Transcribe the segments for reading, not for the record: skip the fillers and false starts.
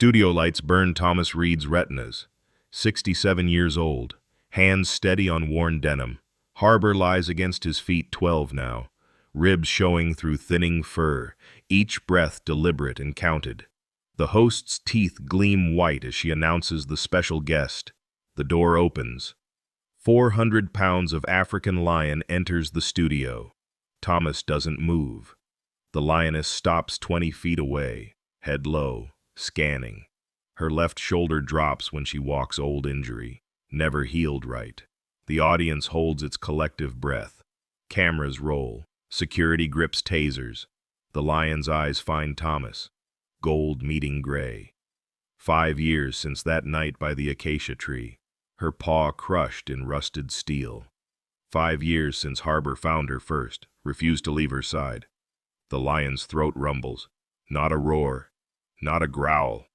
Studio lights burn Thomas Reed's retinas. 67 years old, hands steady on worn denim. Harbor lies against his feet, 12 now, ribs showing through thinning fur, each breath deliberate and counted. The host's teeth gleam white as she announces the special guest. The door opens. 400 pounds of African lion enters the studio. Thomas doesn't move. The lioness stops 20 feet away, head low, scanning. Her left shoulder drops when she walks, old injury, never healed right. The audience holds its collective breath. Cameras roll. Security grips tasers. The lion's eyes find Thomas. Gold meeting gray. 5 years since that night by the acacia tree. Her paw crushed in rusted steel. 5 years since Harbor found her first, refused to leave her side. The lion's throat rumbles. Not a roar. Not a growl.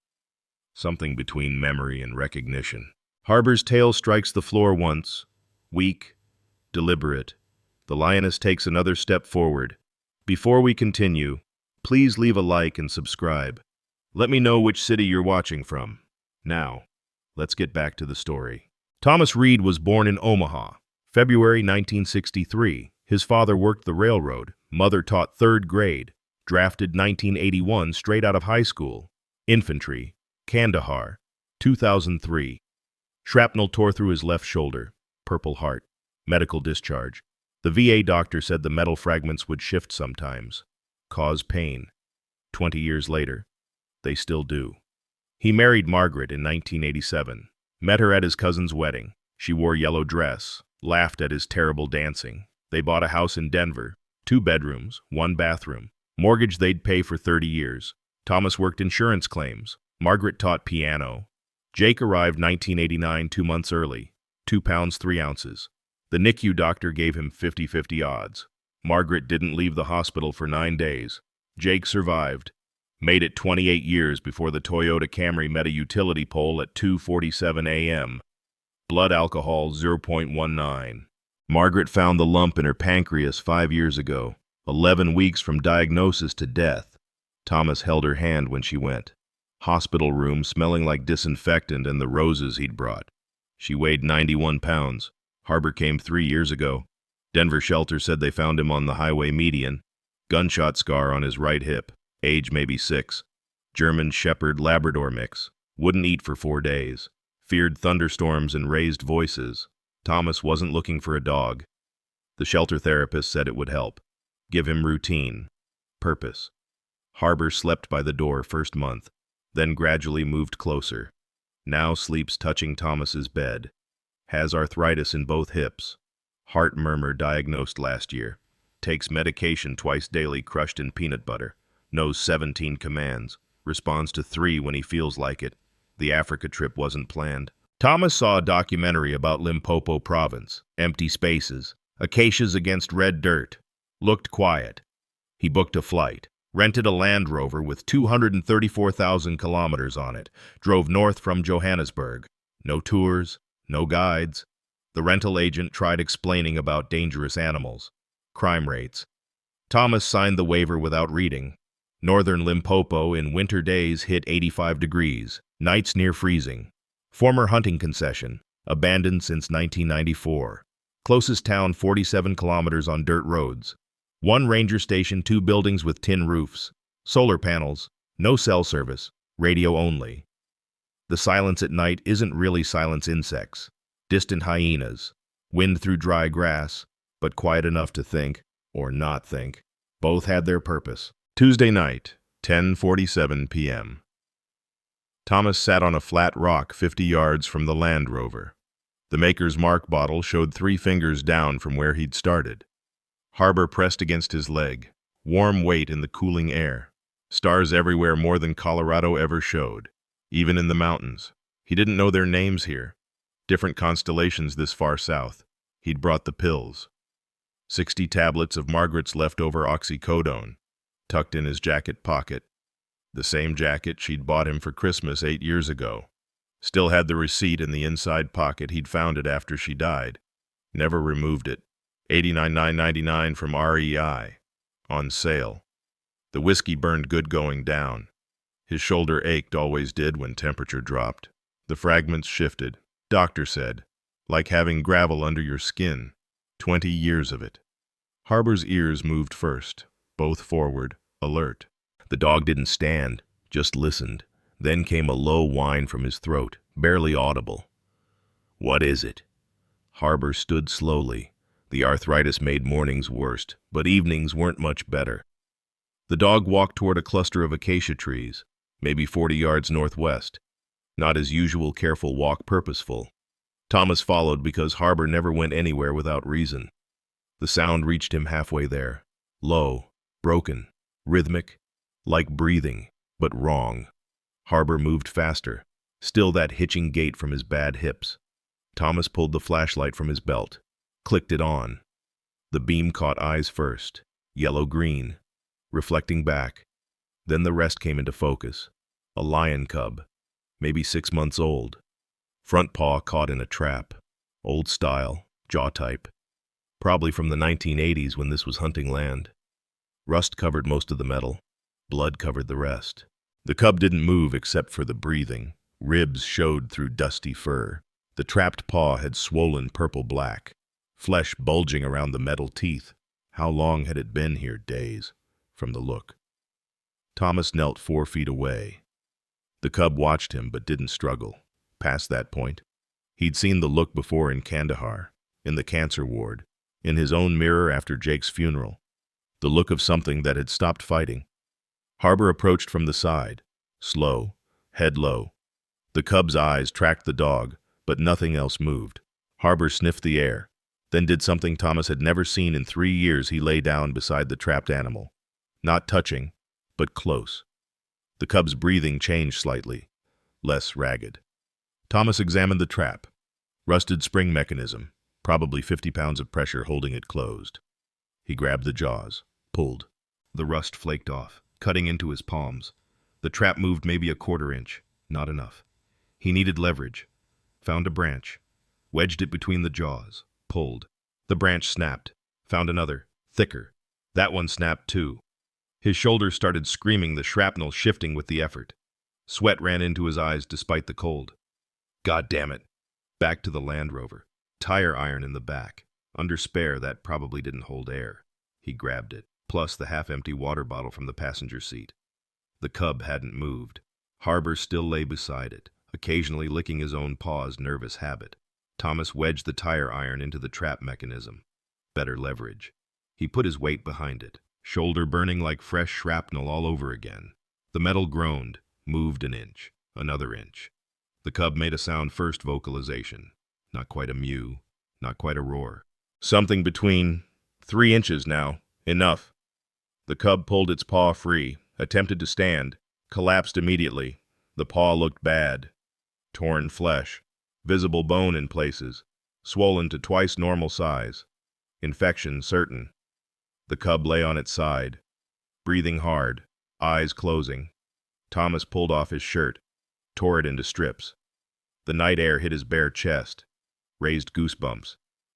Something between memory and recognition. Harbor's tail strikes the floor once. Weak, deliberate. The lioness takes another step forward. Before we continue, please leave a like and subscribe. Let me know which city you're watching from. Now, let's get back to the story. Thomas Reed was born in Omaha, February 1963. His father worked the railroad. Mother taught 3rd grade. Drafted 1981 straight out of high school. Infantry, Kandahar, 2003. Shrapnel tore through his left shoulder. Purple Heart. Medical discharge. The VA doctor said the metal fragments would shift sometimes. Cause pain. 20 years later, they still do. He married Margaret in 1987. Met her at his cousin's wedding. She wore yellow dress. Laughed at his terrible dancing. They bought a house in Denver. 2 bedrooms, 1 bathroom. Mortgage they'd pay for 30 years. Thomas worked insurance claims. Margaret taught piano. Jake arrived 1989, 2 months early. 2 pounds 3 ounces. The NICU doctor gave him 50-50 odds. Margaret didn't leave the hospital for 9 days. Jake survived. Made it 28 years before the Toyota Camry met a utility pole at 2:47 a.m. Blood alcohol 0.19. Margaret found the lump in her pancreas 5 years ago. 11 weeks from diagnosis to death. Thomas held her hand when she went. Hospital room smelling like disinfectant and the roses he'd brought. She weighed 91 pounds. Harbor came 3 years ago. Denver shelter said they found him on the highway median. Gunshot scar on his right hip. Age maybe 6. German Shepherd Labrador mix. Wouldn't eat for 4 days. Feared thunderstorms and raised voices. Thomas wasn't looking for a dog. The shelter therapist said it would help. Give him routine. Purpose. Harbor slept by the door first month, then gradually moved closer. Now sleeps touching Thomas's bed. Has arthritis in both hips. Heart murmur diagnosed last year. Takes medication twice daily crushed in peanut butter. Knows 17 commands. Responds to 3 when he feels like it. The Africa trip wasn't planned. Thomas saw a documentary about Limpopo province. Empty spaces. Acacias against red dirt. Looked quiet. He booked a flight. Rented a Land Rover with 234,000 kilometers on it. Drove north from Johannesburg. No tours. No guides. The rental agent tried explaining about dangerous animals. Crime rates. Thomas signed the waiver without reading. Northern Limpopo in winter days hit 85 degrees. Nights near freezing. Former hunting concession. Abandoned since 1994. Closest town 47 kilometers on dirt roads. 1 ranger station, 2 buildings with tin roofs. Solar panels. No cell service. Radio only. The silence at night isn't really silence insects. Distant hyenas. Wind through dry grass, but quiet enough to think, or not think. Both had their purpose. Tuesday night, 10:47 p.m. Thomas sat on a flat rock 50 yards from the Land Rover. The Maker's Mark bottle showed 3 fingers down from where he'd started. Harbor pressed against his leg. Warm weight in the cooling air. Stars everywhere more than Colorado ever showed. Even in the mountains. He didn't know their names here. Different constellations this far south. He'd brought the pills. 60 tablets of Margaret's leftover oxycodone, tucked in his jacket pocket. The same jacket she'd bought him for Christmas 8 years ago. Still had the receipt in the inside pocket. He'd found it after she died. Never removed it. $89,999 from REI. On sale. The whiskey burned good going down. His shoulder ached, always did when temperature dropped. The fragments shifted. Doctor said, like having gravel under your skin. 20 years of it. Harbor's ears moved first, both forward, alert. The dog didn't stand, just listened. Then came a low whine from his throat, barely audible. What is it? Harbor stood slowly. The arthritis made mornings worst, but evenings weren't much better. The dog walked toward a cluster of acacia trees, maybe 40 yards northwest. Not his usual careful walk, purposeful. Thomas followed because Harbor never went anywhere without reason. The sound reached him halfway there. Low, broken, rhythmic, like breathing, but wrong. Harbor moved faster, still that hitching gait from his bad hips. Thomas pulled the flashlight from his belt, clicked it on. The beam caught eyes first, yellow-green, reflecting back. Then the rest came into focus. A lion cub, maybe 6 months old. Front paw caught in a trap. Old style, jaw type. Probably from the 1980s when this was hunting land. Rust covered most of the metal. Blood covered the rest. The cub didn't move except for the breathing. Ribs showed through dusty fur. The trapped paw had swollen purple-black. Flesh bulging around the metal teeth. How long had it been here? Days, from the look. Thomas knelt 4 feet away. The cub watched him but didn't struggle. Past that point. He'd seen the look before in Kandahar, in the cancer ward, in his own mirror after Jake's funeral. The look of something that had stopped fighting. Harbor approached from the side, slow, head low. The cub's eyes tracked the dog, but nothing else moved. Harbor sniffed the air, then did something Thomas had never seen in 3 years. He lay down beside the trapped animal. Not touching, but close. The cub's breathing changed slightly, less ragged. Thomas examined the trap. Rusted spring mechanism, probably 50 pounds of pressure holding it closed. He grabbed the jaws, pulled. The rust flaked off, cutting into his palms. The trap moved maybe a 1/4 inch, not enough. He needed leverage. Found a branch, wedged it between the jaws, pulled. The branch snapped. Found another, thicker. That one snapped too. His shoulders started screaming, the shrapnel shifting with the effort. Sweat ran into his eyes despite the cold. God damn it. Back to the Land Rover. Tire iron in the back. Under spare, that probably didn't hold air. He grabbed it, plus the half-empty water bottle from the passenger seat. The cub hadn't moved. Harbor still lay beside it, occasionally licking his own paws, nervous habit. Thomas wedged the tire iron into the trap mechanism. Better leverage. He put his weight behind it, shoulder burning like fresh shrapnel all over again. The metal groaned, moved an inch, another inch. The cub made a sound, first vocalization. Not quite a mew, not quite a roar. Something between 3 inches now. Enough. The cub pulled its paw free, attempted to stand, collapsed immediately. The paw looked bad. Torn flesh, visible bone in places, swollen to twice normal size. Infection certain. The cub lay on its side, breathing hard, eyes closing. Thomas pulled off his shirt, tore it into strips. The night air hit his bare chest, raised goosebumps.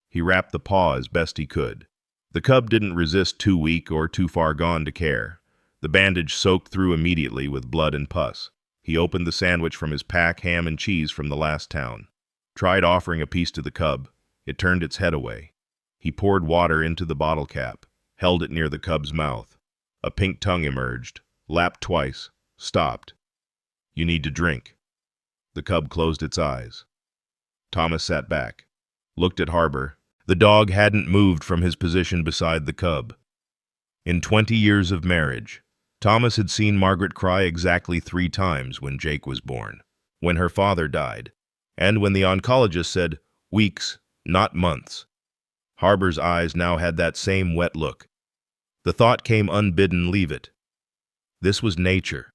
He wrapped the paw as best he could. The cub didn't resist, too weak or too far gone to care. The bandage soaked through immediately with blood and pus. He opened the sandwich from his pack, ham and cheese from the last town. Tried offering a piece to the cub. It turned its head away. He poured water into the bottle cap, held it near the cub's mouth. A pink tongue emerged, lapped twice, stopped. You need to drink. The cub closed its eyes. Thomas sat back, looked at Harbor. The dog hadn't moved from his position beside the cub. In 20 years of marriage, Thomas had seen Margaret cry exactly 3 times when Jake was born, when her father died, and when the oncologist said, weeks, not months. Harbor's eyes now had that same wet look. The thought came unbidden, leave it. This was nature.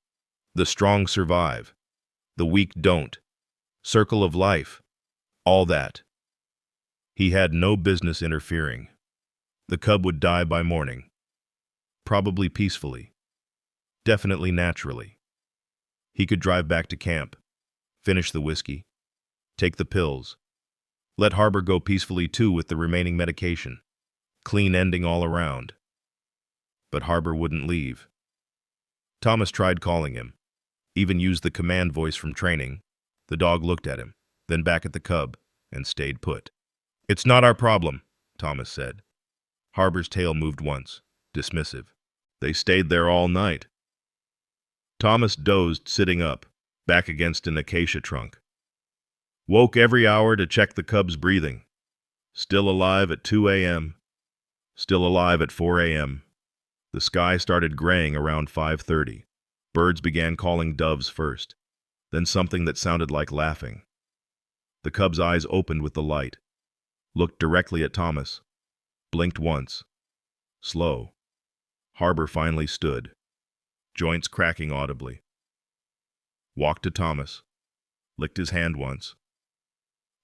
The strong survive. The weak don't. Circle of life. All that. He had no business interfering. The cub would die by morning. Probably peacefully. Definitely naturally. He could drive back to camp, finish the whiskey, take the pills, let Harbor go peacefully too with the remaining medication. Clean ending all around. But Harbor wouldn't leave. Thomas tried calling him. Even used the command voice from training. The dog looked at him, then back at the cub, and stayed put. "It's not our problem," Thomas said. Harbor's tail moved once, dismissive. "They stayed there all night." Thomas dozed sitting up, back against an acacia trunk. Woke every hour to check the cub's breathing. Still alive at 2 a.m. Still alive at 4 a.m. The sky started graying around 5:30. Birds began calling doves first, then something that sounded like laughing. The cub's eyes opened with the light, looked directly at Thomas, blinked once. Slow. Harbor finally stood, joints cracking audibly. Walked to Thomas, licked his hand once,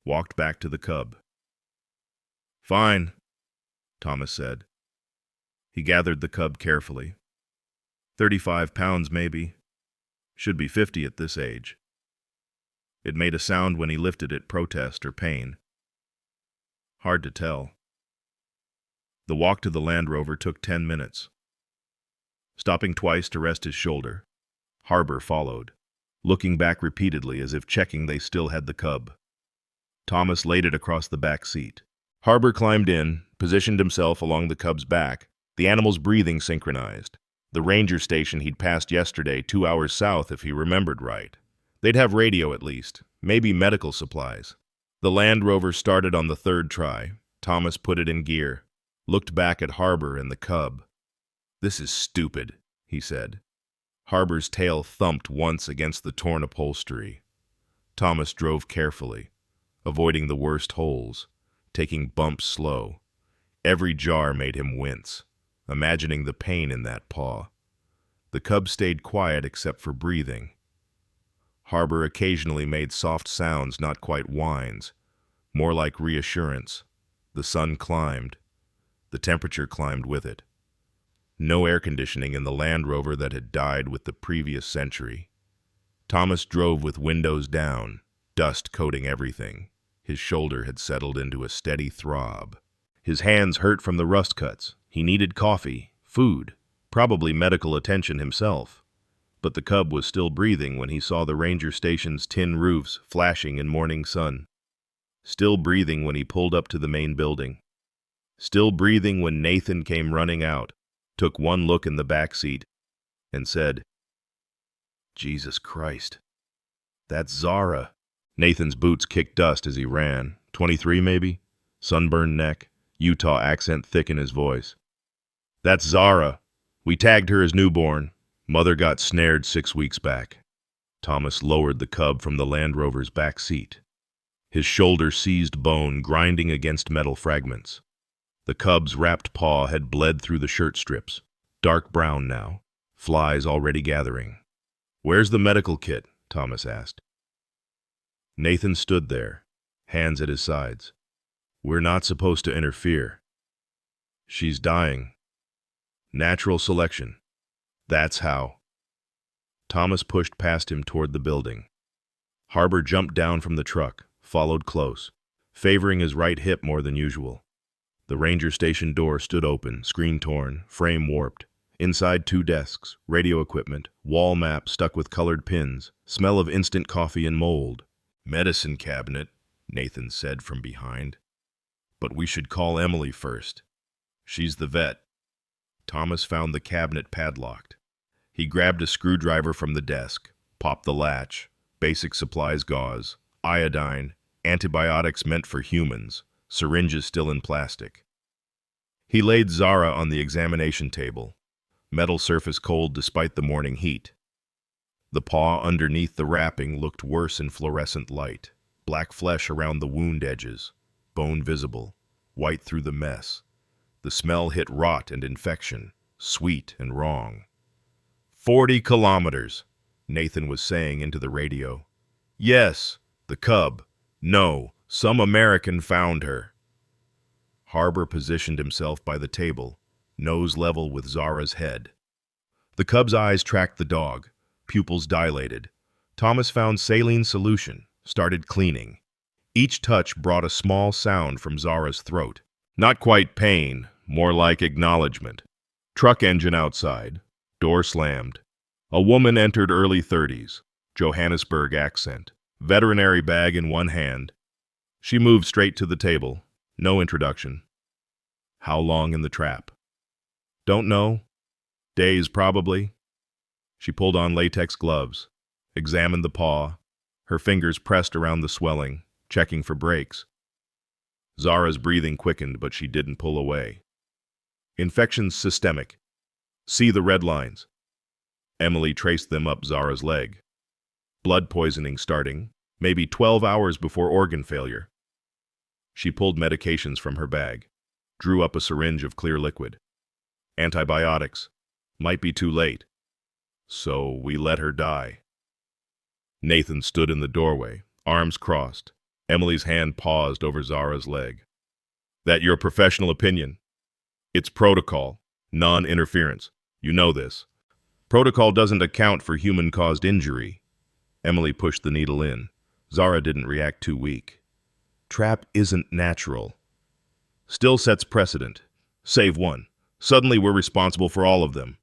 walked back to the cub. "Fine," Thomas said. He gathered the cub carefully. 35 pounds maybe. Should be 50 at this age. It made a sound when he lifted it, protest or pain. Hard to tell. The walk to the Land Rover took 10 minutes. Stopping twice to rest his shoulder, Harbor followed, looking back repeatedly as if checking they still had the cub. Thomas laid it across the back seat. Harbor climbed in, positioned himself along the cub's back, the animal's breathing synchronized. The ranger station he'd passed yesterday, 2 hours south if he remembered right. They'd have radio at least, maybe medical supplies. The Land Rover started on the third try. Thomas put it in gear, looked back at Harbor and the cub. "This is stupid," he said. Harbor's tail thumped once against the torn upholstery. Thomas drove carefully, avoiding the worst holes, taking bumps slow. Every jar made him wince, imagining the pain in that paw. The cub stayed quiet except for breathing. Harbor occasionally made soft sounds, not quite whines, more like reassurance. The sun climbed. The temperature climbed with it. No air conditioning in the Land Rover that had died with the previous century. Thomas drove with windows down, dust coating everything. His shoulder had settled into a steady throb. His hands hurt from the rust cuts. He needed coffee, food, probably medical attention himself. But the cub was still breathing when he saw the ranger station's tin roofs flashing in morning sun. Still breathing when he pulled up to the main building. Still breathing when Nathan came running out, took one look in the back seat, and said, "Jesus Christ, that's Zara." Nathan's boots kicked dust as he ran. 23 maybe? Sunburned neck, Utah accent thick in his voice. "That's Zara. We tagged her as newborn. Mother got snared 6 weeks back." Thomas lowered the cub from the Land Rover's back seat. His shoulder seized bone, grinding against metal fragments. The cub's wrapped paw had bled through the shirt strips, dark brown now, flies already gathering. "Where's the medical kit?" Thomas asked. Nathan stood there, hands at his sides. "We're not supposed to interfere. She's dying. Natural selection. That's how." Thomas pushed past him toward the building. Harbor jumped down from the truck, followed close, favoring his right hip more than usual. The ranger station door stood open, screen torn, frame warped. Inside 2 desks, radio equipment, wall map stuck with colored pins, smell of instant coffee and mold. "Medicine cabinet," Nathan said from behind. "But we should call Emily first. She's the vet." Thomas found the cabinet padlocked. He grabbed a screwdriver from the desk, popped the latch, basic supplies gauze, iodine, antibiotics meant for humans, syringes still in plastic. He laid Zara on the examination table, metal surface cold despite the morning heat. The paw underneath the wrapping looked worse in fluorescent light, black flesh around the wound edges, bone visible, white through the mess. The smell hit rot and infection, sweet and wrong. 40 kilometers, Nathan was saying into the radio. "Yes, the cub. No, some American found her." Harbor positioned himself by the table, nose level with Zara's head. The cub's eyes tracked the dog, pupils dilated. Thomas found saline solution, started cleaning. Each touch brought a small sound from Zara's throat. Not quite pain, more like acknowledgement. Truck engine outside, door slammed. A woman entered early 30s, Johannesburg accent, veterinary bag in one hand. She moved straight to the table. No introduction. How long in the trap? Don't know. Days, probably. She pulled on latex gloves, examined the paw, her fingers pressed around the swelling, checking for breaks. Zara's breathing quickened, but she didn't pull away. Infections systemic. See the red lines. Emily traced them up Zara's leg. Blood poisoning starting, maybe 12 hours before organ failure. She pulled medications from her bag, drew up a syringe of clear liquid. Antibiotics. Might be too late. So we let her die. Nathan stood in the doorway, arms crossed. Emily's hand paused over Zara's leg. That your professional opinion? It's protocol, non-interference. You know this. Protocol doesn't account for human-caused injury. Emily pushed the needle in. Zara didn't react too weak. Trap isn't natural. Still sets precedent. Save one. Suddenly we're responsible for all of them.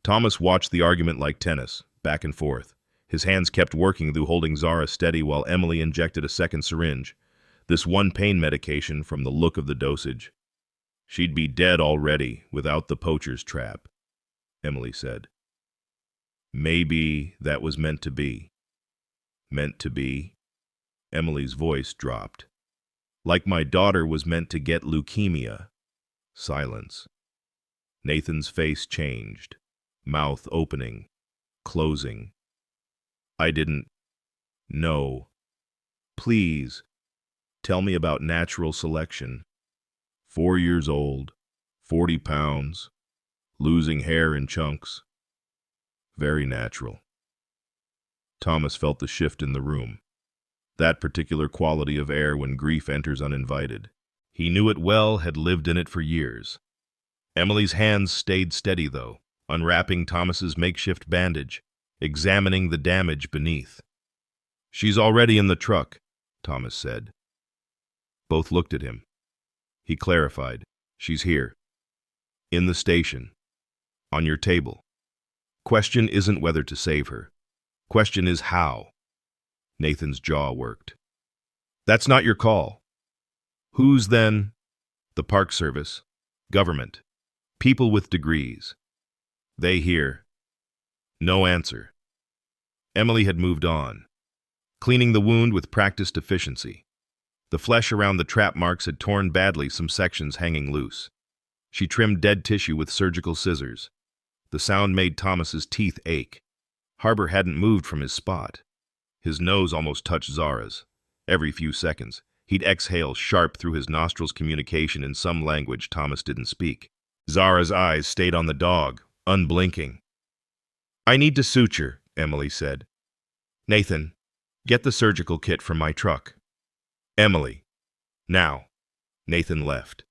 Thomas watched the argument like tennis, back and forth. His hands kept working through holding Zara steady while Emily injected a second syringe. This one pain medication from the look of the dosage. She'd be dead already without the poacher's trap, Emily said. Maybe that was meant to be. Meant to be? Emily's voice dropped. Like my daughter was meant to get leukemia. Silence. Nathan's face changed, mouth opening, closing. I didn't know. Please, tell me about natural selection. 4 years old, 40 pounds, losing hair in chunks. Very natural. Thomas felt the shift in the room. That particular quality of air when grief enters uninvited. He knew it well, had lived in it for years. Emily's hands stayed steady, though, unwrapping Thomas's makeshift bandage, examining the damage beneath. She's already in the truck, Thomas said. Both looked at him. He clarified. She's here. In the station. On your table. Question isn't whether to save her. Question is how. Nathan's jaw worked. That's not your call. Whose then? The Park Service. Government. People with degrees. They hear. No answer. Emily had moved on, cleaning the wound with practiced efficiency. The flesh around the trap marks had torn badly, some sections hanging loose. She trimmed dead tissue with surgical scissors. The sound made Thomas's teeth ache. Harbor hadn't moved from his spot. His nose almost touched Zara's. Every few seconds, he'd exhale sharp through his nostrils, communication in some language Thomas didn't speak. Zara's eyes stayed on the dog, unblinking. I need to suture, Emily said. Nathan, get the surgical kit from my truck. Emily. Now. Nathan left.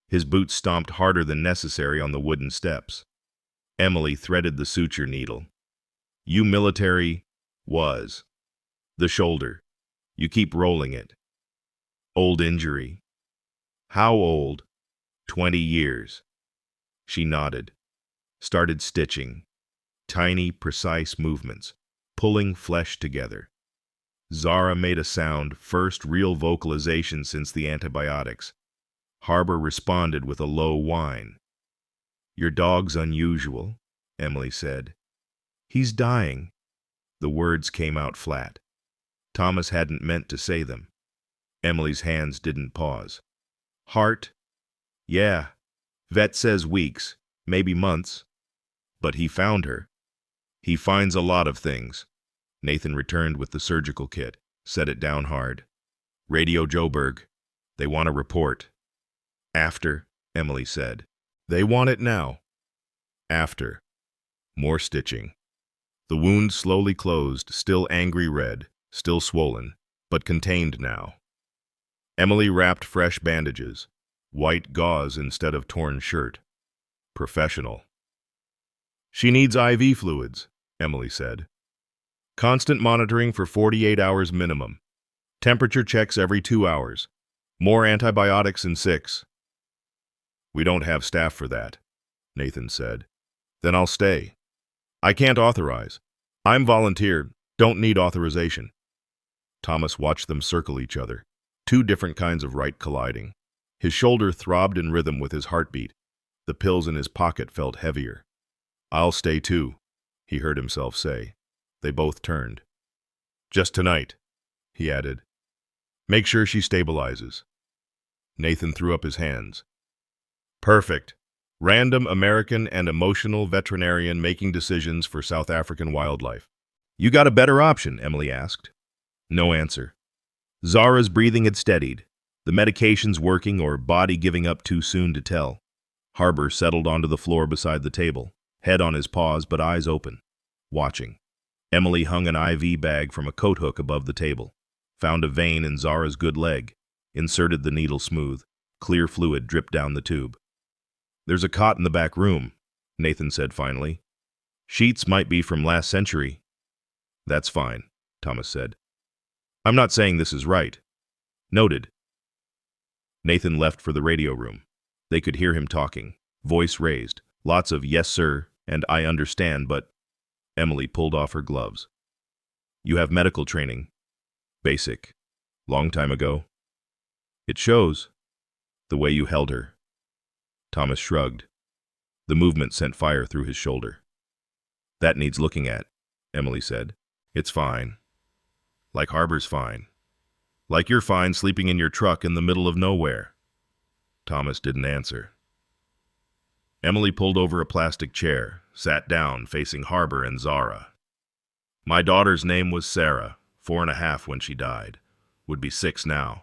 His boots stomped harder than necessary on the wooden steps. Emily threaded the suture needle. You military was. The shoulder. You keep rolling it. Old injury. How old? 20 years. She nodded. Started stitching. Tiny, precise movements, pulling flesh together. Zara made a sound, first real vocalization since the antibiotics. Harbor responded with a low whine. Your dog's unusual, Emily said. He's dying. The words came out flat. Thomas hadn't meant to say them. Emily's hands didn't pause. Heart? Yeah. Vet says weeks, maybe months. But he found her. He finds a lot of things. Nathan returned with the surgical kit, set it down hard. Radio Joburg. They want a report. After, Emily said. They want it now. After. More stitching. The wound slowly closed, still angry red, still swollen, but contained now. Emily wrapped fresh bandages, white gauze instead of torn shirt. Professional. She needs IV fluids, Emily said. Constant monitoring for 48 hours minimum. Temperature checks every 2 hours. More antibiotics in 6. We don't have staff for that, Nathan said. Then I'll stay. I can't authorize. I'm volunteered. Don't need authorization. Thomas watched them circle each other, two different kinds of right colliding. His shoulder throbbed in rhythm with his heartbeat. The pills in his pocket felt heavier. I'll stay too, he heard himself say. They both turned. Just tonight, he added. Make sure she stabilizes. Nathan threw up his hands. Perfect. Random American and emotional veterinarian making decisions for South African wildlife. You got a better option? Emily asked. No answer. Zara's breathing had steadied, the medications working or body giving up too soon to tell. Harbor settled onto the floor beside the table, head on his paws but eyes open, watching. Emily hung an IV bag from a coat hook above the table, found a vein in Zara's good leg, inserted the needle smooth. Clear fluid dripped down the tube. There's a cot in the back room, Nathan said finally. Sheets might be from last century. That's fine, Thomas said. I'm not saying this is right. Noted. Nathan left for the radio room. They could hear him talking, voice raised, lots of yes sir and I understand, but Emily pulled off her gloves. You have medical training. Basic. Long time ago. It shows. The way you held her. Thomas shrugged. The movement sent fire through his shoulder. That needs looking at, Emily said. It's fine. Like Harbor's fine. Like you're fine sleeping in your truck in the middle of nowhere. Thomas didn't answer. Emily pulled over a plastic chair, sat down facing Harbor and Zara. My daughter's name was Sarah, 4.5 when she died. Would be 6 now.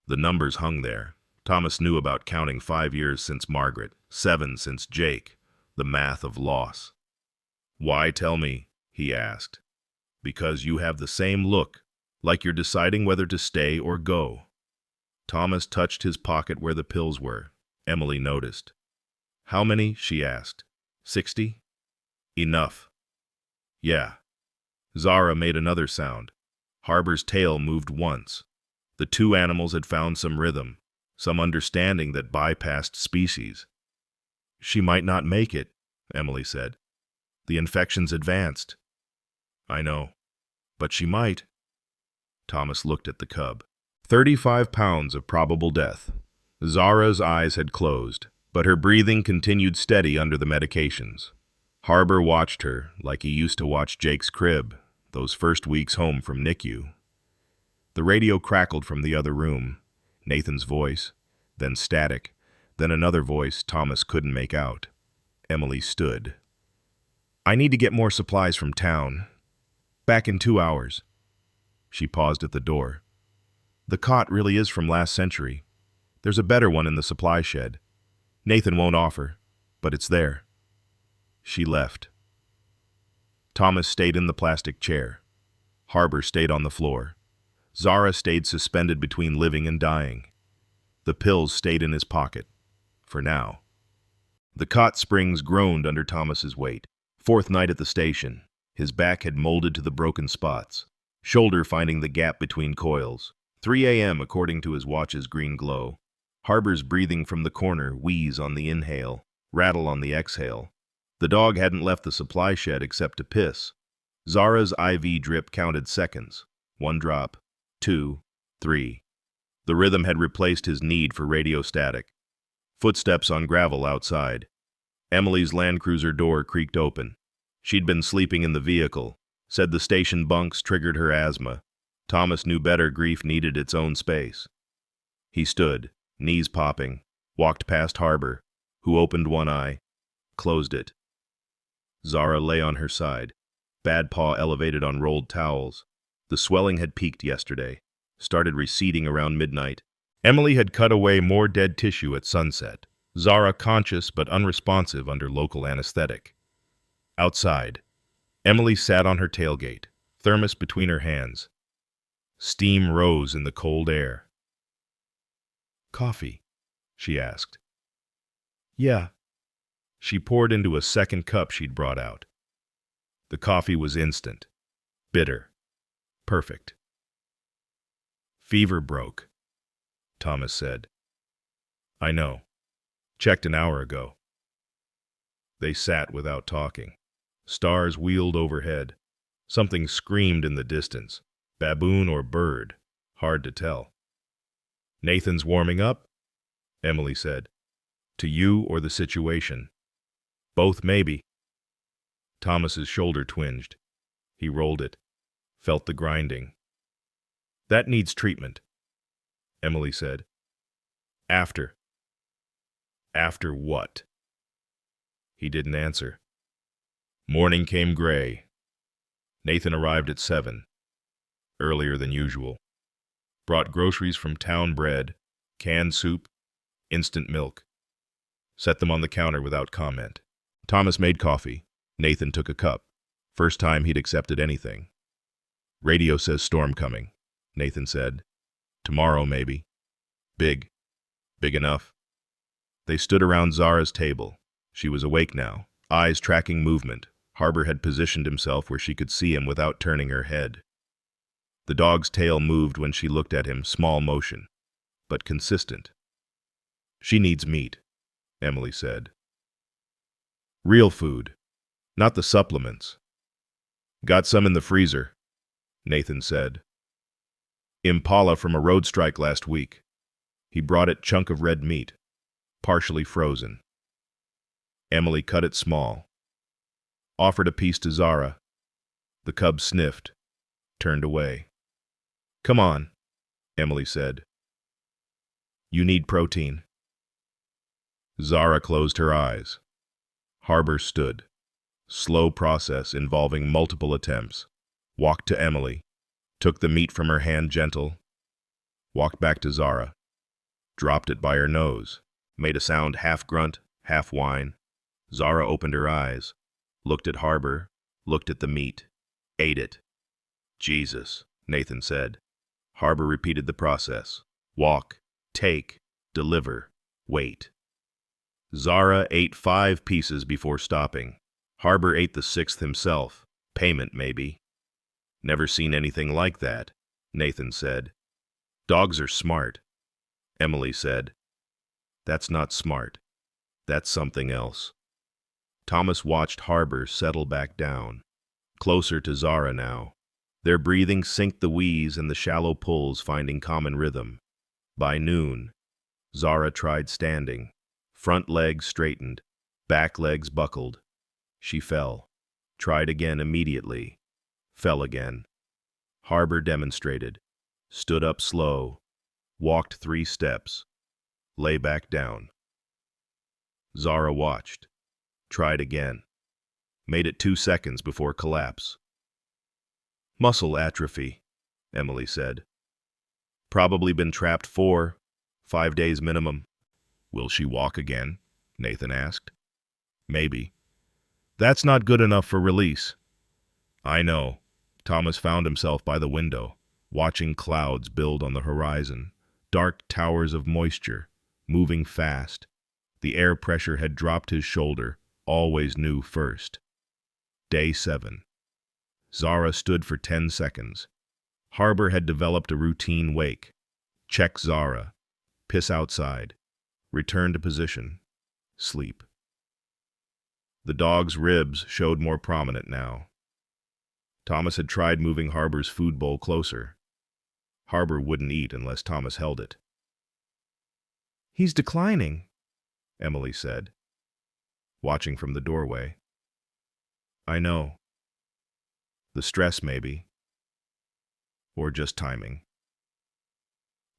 The numbers hung there. Thomas knew about counting 5 years since Margaret, 7 since Jake, the math of loss. Why tell me? He asked. Because you have the same look, like you're deciding whether to stay or go. Thomas touched his pocket where the pills were. Emily noticed. How many? She asked. 60? Enough. Yeah. Zara made another sound. Harbor's tail moved once. The two animals had found some rhythm, some understanding that bypassed species. She might not make it, Emily said. The infection's advanced. I know. But she might. Thomas looked at the cub. 35 pounds of probable death. Zara's eyes had closed, but her breathing continued steady under the medications. Harbor watched her like he used to watch Jake's crib, those first weeks home from NICU. The radio crackled from the other room. Nathan's voice, then static, then another voice Thomas couldn't make out. Emily stood. I need to get more supplies from town. Back in 2 hours. She paused at the door. The cot really is from last century. There's a better one in the supply shed. Nathan won't offer, but it's there. She left. Thomas stayed in the plastic chair. Harbor stayed on the floor. Zara stayed suspended between living and dying. The pills stayed in his pocket. For now. The cot springs groaned under Thomas's weight. 4th night at the station. His back had molded to the broken spots. Shoulder finding the gap between coils. 3 a.m. according to his watch's green glow. Harbor's breathing from the corner, wheeze on the inhale, rattle on the exhale. The dog hadn't left the supply shed except to piss. Zara's IV drip counted seconds. 1 drop, 2, 3. The rhythm had replaced his need for radio static. Footsteps on gravel outside. Emily's Land Cruiser door creaked open. She'd been sleeping in the vehicle, said the station bunks triggered her asthma. Thomas knew better grief needed its own space. He stood, knees popping, walked past Harbor, who opened one eye, closed it. Zara lay on her side, bad paw elevated on rolled towels. The swelling had peaked yesterday, started receding around midnight. Emily had cut away more dead tissue at sunset. Zara conscious but unresponsive under local anesthetic. Outside, Emily sat on her tailgate, thermos between her hands. Steam rose in the cold air. Coffee? She asked. Yeah. She poured into a second cup she'd brought out. The coffee was instant, bitter, perfect. Fever broke, Thomas said. I know. Checked an hour ago. They sat without talking. Stars wheeled overhead. Something screamed in the distance. Baboon or bird? Hard to tell. Nathan's warming up? Emily said. To you or the situation? Both, maybe. Thomas's shoulder twinged. He rolled it, felt the grinding. That needs treatment, Emily said. After. After what? He didn't answer. Morning came gray. Nathan arrived at 7, earlier than usual. Brought groceries from Town Bread, canned soup, instant milk. Set them on the counter without comment. Thomas made coffee. Nathan took a cup. First time he'd accepted anything. Radio says storm coming, Nathan said. Tomorrow, maybe. Big. Big enough. They stood around Zara's table. She was awake now, eyes tracking movement. Harbor had positioned himself where she could see him without turning her head. The dog's tail moved when she looked at him, small motion, but consistent. She needs meat, Emily said. Real food, not the supplements. Got some in the freezer, Nathan said. Impala from a road strike last week. He brought it chunk of red meat, partially frozen. Emily cut it small. Offered a piece to Zara. The cub sniffed, turned away. Come on, Emily said. You need protein. Zara closed her eyes. Harbor stood. Slow process involving multiple attempts. Walked to Emily. Took the meat from her hand gentle. Walked back to Zara. Dropped it by her nose. Made a sound half grunt, half whine. Zara opened her eyes. Looked at Harbor. Looked at the meat. Ate it. Jesus, Nathan said. Harbor repeated the process. Walk, take, deliver, wait. Zara ate 5 pieces before stopping. Harbor ate the 6th himself. Payment, maybe. Never seen anything like that, Nathan said. Dogs are smart, Emily said. That's not smart. That's something else. Thomas watched Harbor settle back down. Closer to Zara now. Their breathing synced the wheeze and the shallow pulls, finding common rhythm. By noon, Zara tried standing. Front legs straightened, back legs buckled. She fell. Tried again immediately. Fell again. Harbor demonstrated. Stood up slow. Walked 3 steps. Lay back down. Zara watched. Tried again. Made it 2 seconds before collapse. Muscle atrophy, Emily said. Probably been trapped 4, 5 days minimum. Will she walk again? Nathan asked. Maybe. That's not good enough for release. I know. Thomas found himself by the window, watching clouds build on the horizon, dark towers of moisture, moving fast. The air pressure had dropped his shoulder, always knew first. Day 7. Zara stood for 10 seconds. Harbor had developed a routine wake. Check Zara. Piss outside. Return to position. Sleep. The dog's ribs showed more prominent now. Thomas had tried moving Harbor's food bowl closer. Harbor wouldn't eat unless Thomas held it. He's declining, Emily said, watching from the doorway. I know. The stress, maybe. Or just timing.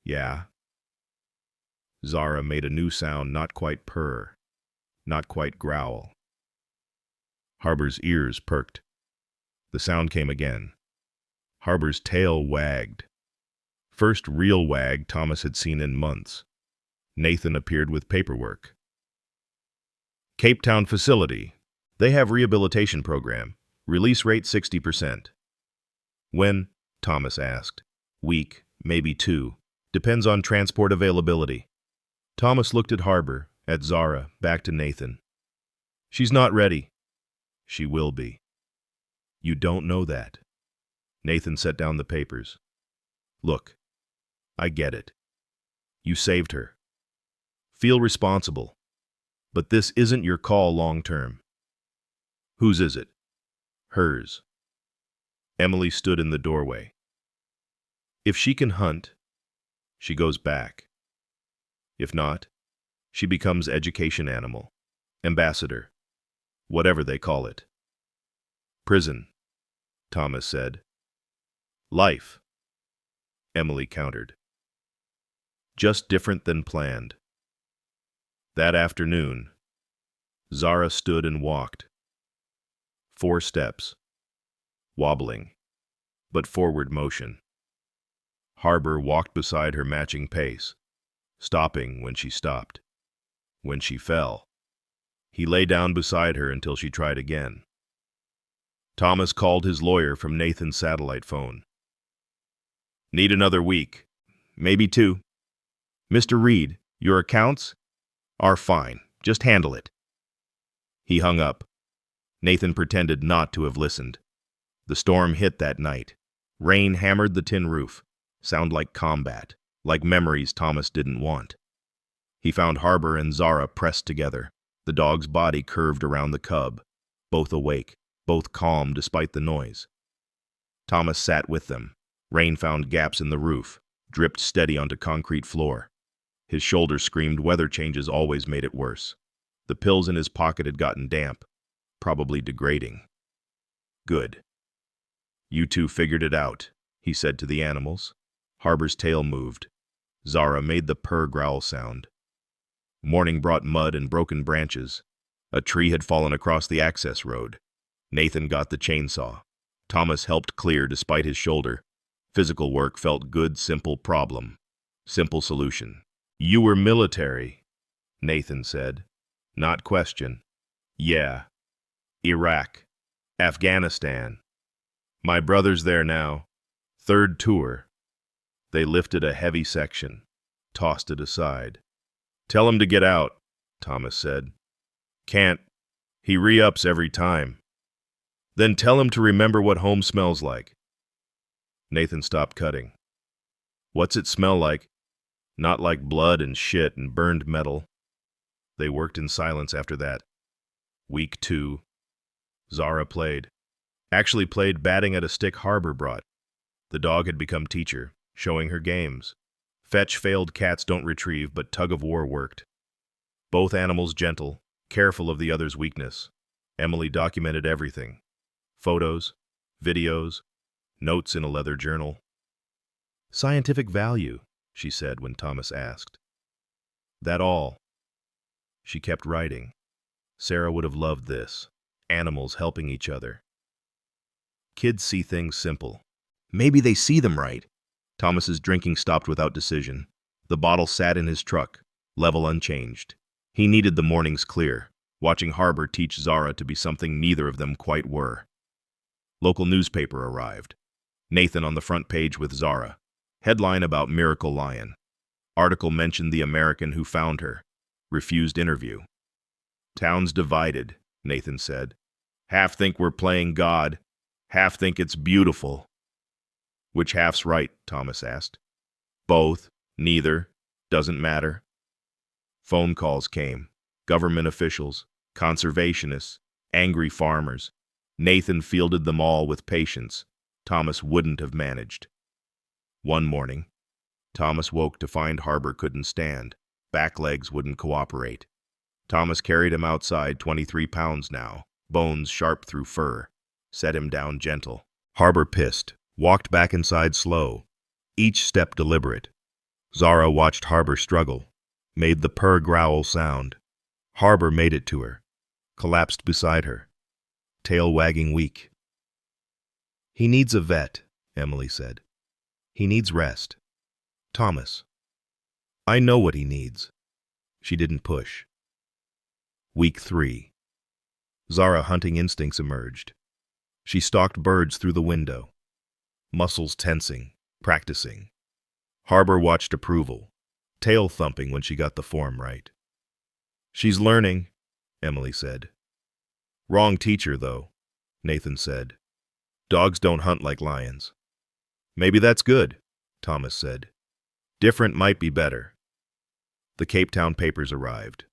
Yeah. Zara made a new sound, not quite purr, not quite growl. Harbor's ears perked. The sound came again. Harbor's tail wagged. First real wag Thomas had seen in months. Nathan appeared with paperwork. Cape Town facility. They have rehabilitation program. Release rate 60%. When? Thomas asked. Week, maybe 2. Depends on transport availability. Thomas looked at Harbor, at Zara, back to Nathan. She's not ready. She will be. You don't know that. Nathan set down the papers. Look, I get it. You saved her. Feel responsible. But this isn't your call long term. Whose is it? Hers. Emily stood in the doorway. If she can hunt, she goes back. If not, she becomes education animal, ambassador, whatever they call it. Prison, Thomas said. Life, Emily countered. Just different than planned. That afternoon, Zara stood and walked. 4 steps, wobbling, but forward motion. Harbor walked beside her matching pace, stopping when she stopped. When she fell, he lay down beside her until she tried again. Thomas called his lawyer from Nathan's satellite phone. Need another week, maybe 2. Mr. Reed, your accounts are fine. Just handle it. He hung up. Nathan pretended not to have listened. The storm hit that night. Rain hammered the tin roof. Sound like combat, like memories Thomas didn't want. He found Harbor and Zara pressed together, the dog's body curved around the cub, both awake, both calm despite the noise. Thomas sat with them. Rain found gaps in the roof, dripped steady onto concrete floor. His shoulder screamed weather changes always made it worse. The pills in his pocket had gotten damp, probably degrading. Good. You 2 figured it out, he said to the animals. Harbor's tail moved. Zara made the purr growl sound. Morning brought mud and broken branches. A tree had fallen across the access road. Nathan got the chainsaw. Thomas helped clear despite his shoulder. Physical work felt good, simple problem. Simple solution. You were military, Nathan said. Not question. Yeah. Iraq. Afghanistan. My brother's there now. 3rd tour. They lifted a heavy section, tossed it aside. Tell him to get out, Thomas said. Can't. He re-ups every time. Then tell him to remember what home smells like. Nathan stopped cutting. What's it smell like? Not like blood and shit and burned metal. They worked in silence after that. Week 2. Zara played. Actually played batting at a stick Harbor brought. The dog had become teacher, showing her games. Fetch failed cats don't retrieve, but tug of war worked. Both animals gentle, careful of the other's weakness. Emily documented everything. Photos, videos, notes in a leather journal. Scientific value, she said when Thomas asked. That all? She kept writing. Sarah would have loved this. Animals helping each other. Kids see things simple. Maybe they see them right. Thomas's drinking stopped without decision. The bottle sat in his truck, level unchanged. He needed the mornings clear, watching Harbor teach Zara to be something neither of them quite were. Local newspaper arrived. Nathan on the front page with Zara. Headline about miracle lion. Article mentioned the American who found her. Refused interview. Town's divided, Nathan said. Half think we're playing God. Half think it's beautiful. Which half's right? Thomas asked. Both. Neither. Doesn't matter. Phone calls came. Government officials, conservationists, angry farmers. Nathan fielded them all with patience. Thomas wouldn't have managed. One morning, Thomas woke to find Harbor couldn't stand. Back legs wouldn't cooperate. Thomas carried him outside, 23 pounds now, bones sharp through fur. Set him down gentle. Harbor pissed, walked back inside slow, each step deliberate. Zara watched Harbor struggle, made the purr growl sound. Harbor made it to her, collapsed beside her, tail wagging weak. He needs a vet, Emily said. He needs rest. Thomas. I know what he needs. She didn't push. Week 3. Zara hunting instincts emerged. She stalked birds through the window, muscles tensing, practicing. Harbor watched approval, tail thumping when she got the form right. She's learning, Emily said. Wrong teacher, though, Nathan said. Dogs don't hunt like lions. Maybe that's good, Thomas said. Different might be better. The Cape Town papers arrived.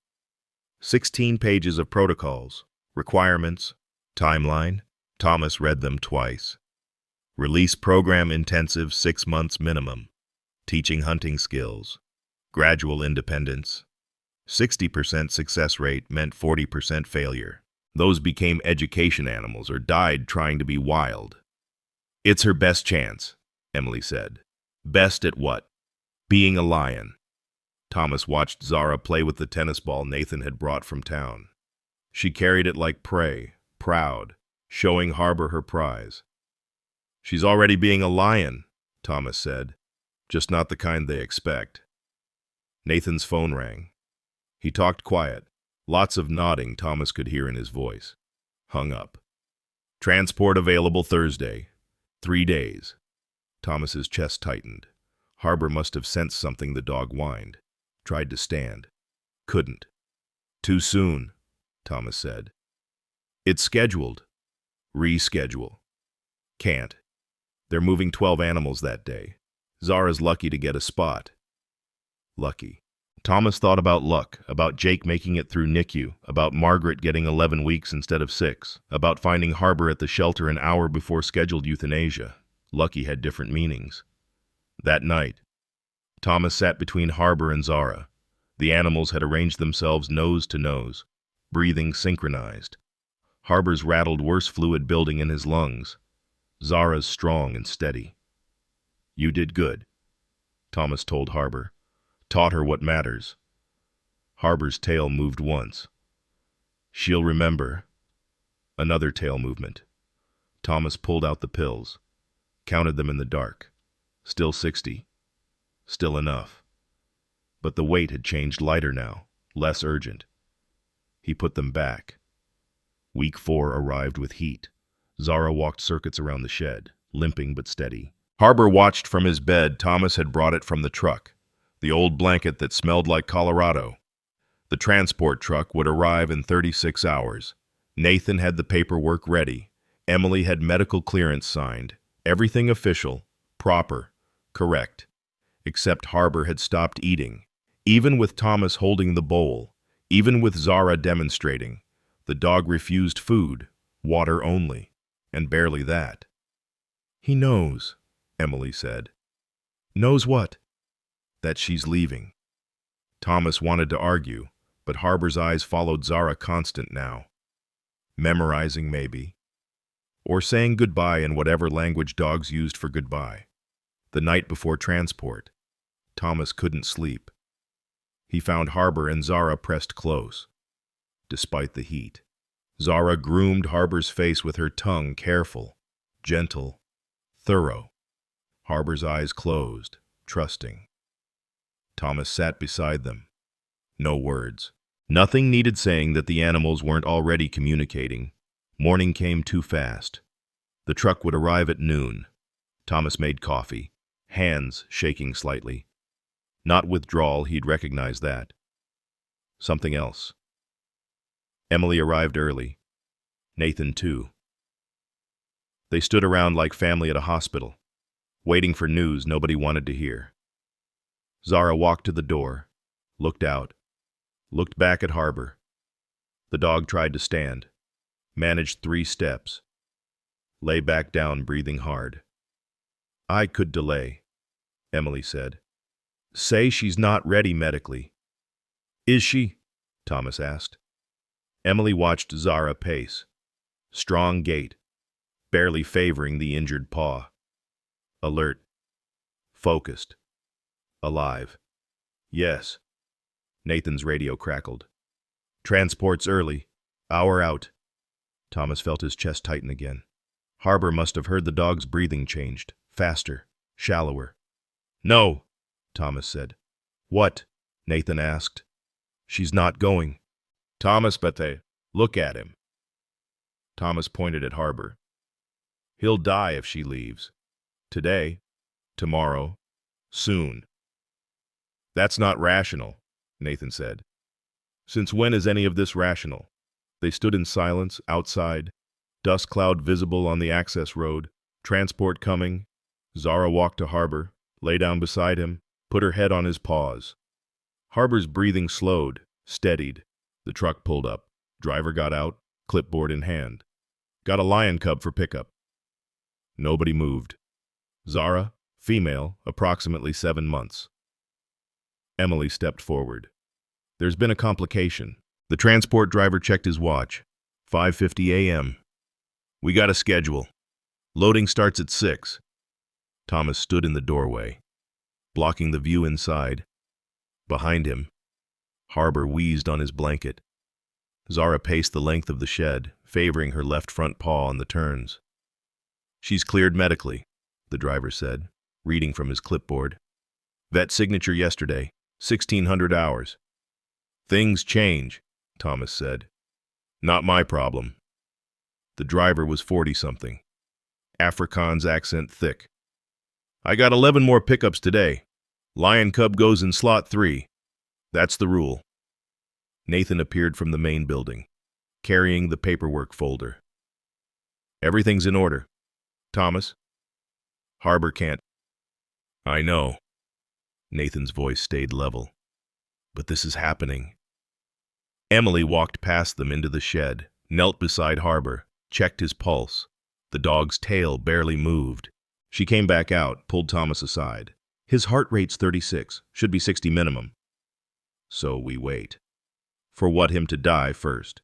16 pages of protocols, requirements, timeline, Thomas read them twice. Release program intensive 6 months minimum. Teaching hunting skills. Gradual independence. 60% success rate meant 40% failure. Those became education animals or died trying to be wild. It's her best chance, Emily said. Best at what? Being a lion. Thomas watched Zara play with the tennis ball Nathan had brought from town. She carried it like prey, proud, showing Harbor her prize. She's already being a lion, Thomas said, just not the kind they expect. Nathan's phone rang. He talked quiet, lots of nodding Thomas could hear in his voice. Hung up. Transport available Thursday. 3 days. Thomas's chest tightened. Harbor must have sensed something the dog whined. Tried to stand. Couldn't. Too soon, Thomas said. It's scheduled. Reschedule. Can't. They're moving 12 animals that day. Zara's lucky to get a spot. Lucky. Thomas thought about luck, about Jake making it through NICU, about Margaret getting 11 weeks instead of 6, about finding Harbor at the shelter an hour before scheduled euthanasia. Lucky had different meanings. That night, Thomas sat between Harbor and Zara. The animals had arranged themselves nose to nose, breathing synchronized. Harbor's rattled worse fluid building in his lungs. Zara's strong and steady. You did good, Thomas told Harbor. Taught her what matters. Harbor's tail moved once. She'll remember. Another tail movement. Thomas pulled out the pills, counted them in the dark. Still 60. Still enough. But the weight had changed lighter now, less urgent. He put them back. Week 4 arrived with heat. Zara walked circuits around the shed, limping but steady. Harbor watched from his bed. Thomas had brought it from the truck, the old blanket that smelled like Colorado. The transport truck would arrive in 36 hours. Nathan had the paperwork ready. Emily had medical clearance signed. Everything official, proper, correct. Except Harbor had stopped eating. Even with Thomas holding the bowl, even with Zara demonstrating, the dog refused food, water only, and barely that. He knows, Emily said. Knows what? That she's leaving. Thomas wanted to argue, but Harbor's eyes followed Zara constant now. Memorizing, maybe. Or saying goodbye in whatever language dogs used for goodbye. The night before transport, Thomas couldn't sleep. He found Harbor and Zara pressed close, despite the heat. Zara groomed Harbor's face with her tongue, careful, gentle, thorough. Harbor's eyes closed, trusting. Thomas sat beside them. No words. Nothing needed saying that the animals weren't already communicating. Morning came too fast. The truck would arrive at noon. Thomas made coffee, hands shaking slightly. Not withdrawal, he'd recognize that. Something else. Emily arrived early. Nathan, too. They stood around like family at a hospital, waiting for news nobody wanted to hear. Zara walked to the door, looked out, looked back at Harbor. The dog tried to stand, managed 3 steps, lay back down, breathing hard. I could delay, Emily said. Say she's not ready medically. Is she? Thomas asked. Emily watched Zara pace. Strong gait, barely favoring the injured paw. Alert. Focused. Alive. Yes. Nathan's radio crackled. Transport's early. Hour out. Thomas felt his chest tighten again. Harbor must have heard the dog's breathing changed. Faster. Shallower. No, Thomas said. What? Nathan asked. She's not going. Thomas, Bate, look at him. Thomas pointed at Harbor. He'll die if she leaves. Today, tomorrow, soon. That's not rational, Nathan said. Since when is any of this rational? They stood in silence outside, dust cloud visible on the access road, transport coming. Zara walked to Harbor, lay down beside him, put her head on his paws. Harbor's breathing slowed, steadied. The truck pulled up. Driver got out, clipboard in hand. Got a lion cub for pickup. Nobody moved. Zara, female, approximately 7 months. Emily stepped forward. There's been a complication. The transport driver checked his watch. 5:50 a.m. We got a schedule. Loading starts at 6. Thomas stood in the doorway, blocking the view inside. Behind him, Harbor wheezed on his blanket. Zara paced the length of the shed, favoring her left front paw on the turns. She's cleared medically, the driver said, reading from his clipboard. Vet signature yesterday, 1600 hours. Things change, Thomas said. Not my problem. The driver was 40-something. Afrikaans accent thick. I got 11 more pickups today. Lion cub goes in slot 3. That's the rule. Nathan appeared from the main building, carrying the paperwork folder. Everything's in order. Thomas? Harbor can't. I know. Nathan's voice stayed level. But this is happening. Emily walked past them into the shed, knelt beside Harbor, checked his pulse. The dog's tail barely moved. She came back out, pulled Thomas aside. His heart rate's 36, should be 60 minimum. So we wait. For what him to die first.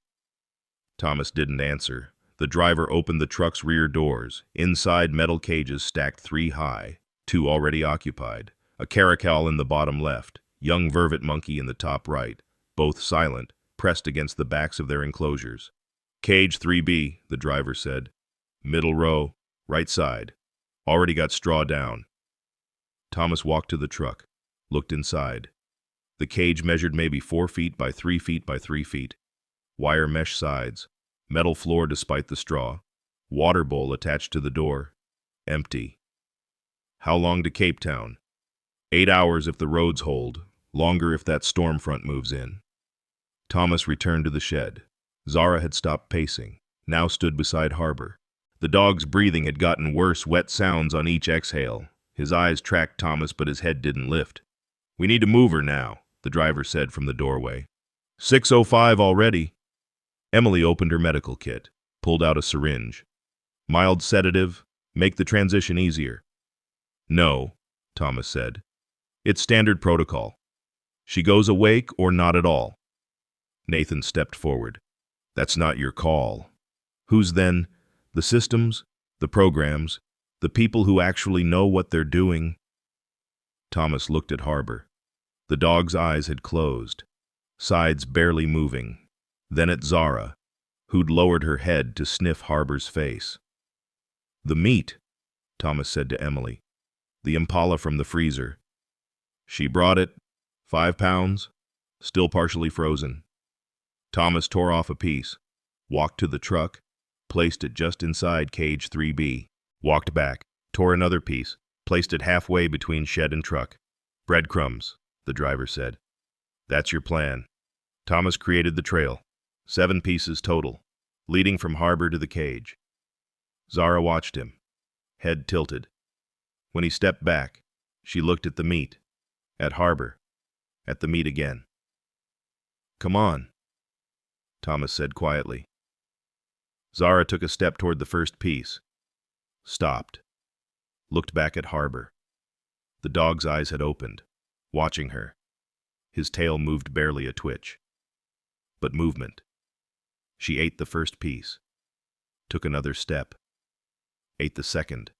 Thomas didn't answer. The driver opened the truck's rear doors. Inside, metal cages stacked 3 high, 2 already occupied. A caracal in the bottom left, young vervet monkey in the top right, both silent, pressed against the backs of their enclosures. Cage 3B, the driver said. Middle row, right side. Already got straw down. Thomas walked to the truck, looked inside. The cage measured maybe 4 feet by 3 feet by 3 feet. Wire mesh sides, metal floor despite the straw, water bowl attached to the door. Empty. How long to Cape Town? 8 hours if the roads hold, longer if that storm front moves in. Thomas returned to the shed. Zara had stopped pacing, now stood beside Harbor. The dog's breathing had gotten worse, wet sounds on each exhale. His eyes tracked Thomas, but his head didn't lift. We need to move her now, the driver said from the doorway. 6:05 already. Emily opened her medical kit, pulled out a syringe. Mild sedative, make the transition easier. No, Thomas said. It's standard protocol. She goes awake or not at all. Nathan stepped forward. That's not your call. Who's then? The systems, the programs, the people who actually know what they're doing. Thomas looked at Harbor. The dog's eyes had closed, sides barely moving. Then at Zara, who'd lowered her head to sniff Harbor's face. The meat, Thomas said to Emily. The impala from the freezer. She brought it, 5 pounds, still partially frozen. Thomas tore off a piece, walked to the truck, placed it just inside cage 3B, walked back, tore another piece, placed it halfway between shed and truck. Breadcrumbs, the driver said. That's your plan. Thomas created the trail. 7 pieces total, leading from Harbor to the cage. Zara watched him, head tilted. When he stepped back, she looked at the meat, at Harbor, at the meat again. Come on, Thomas said quietly. Zara took a step toward the first piece, stopped, looked back at Harbor. The dog's eyes had opened, watching her. His tail moved barely a twitch, but movement. She ate the first piece, took another step, ate the second.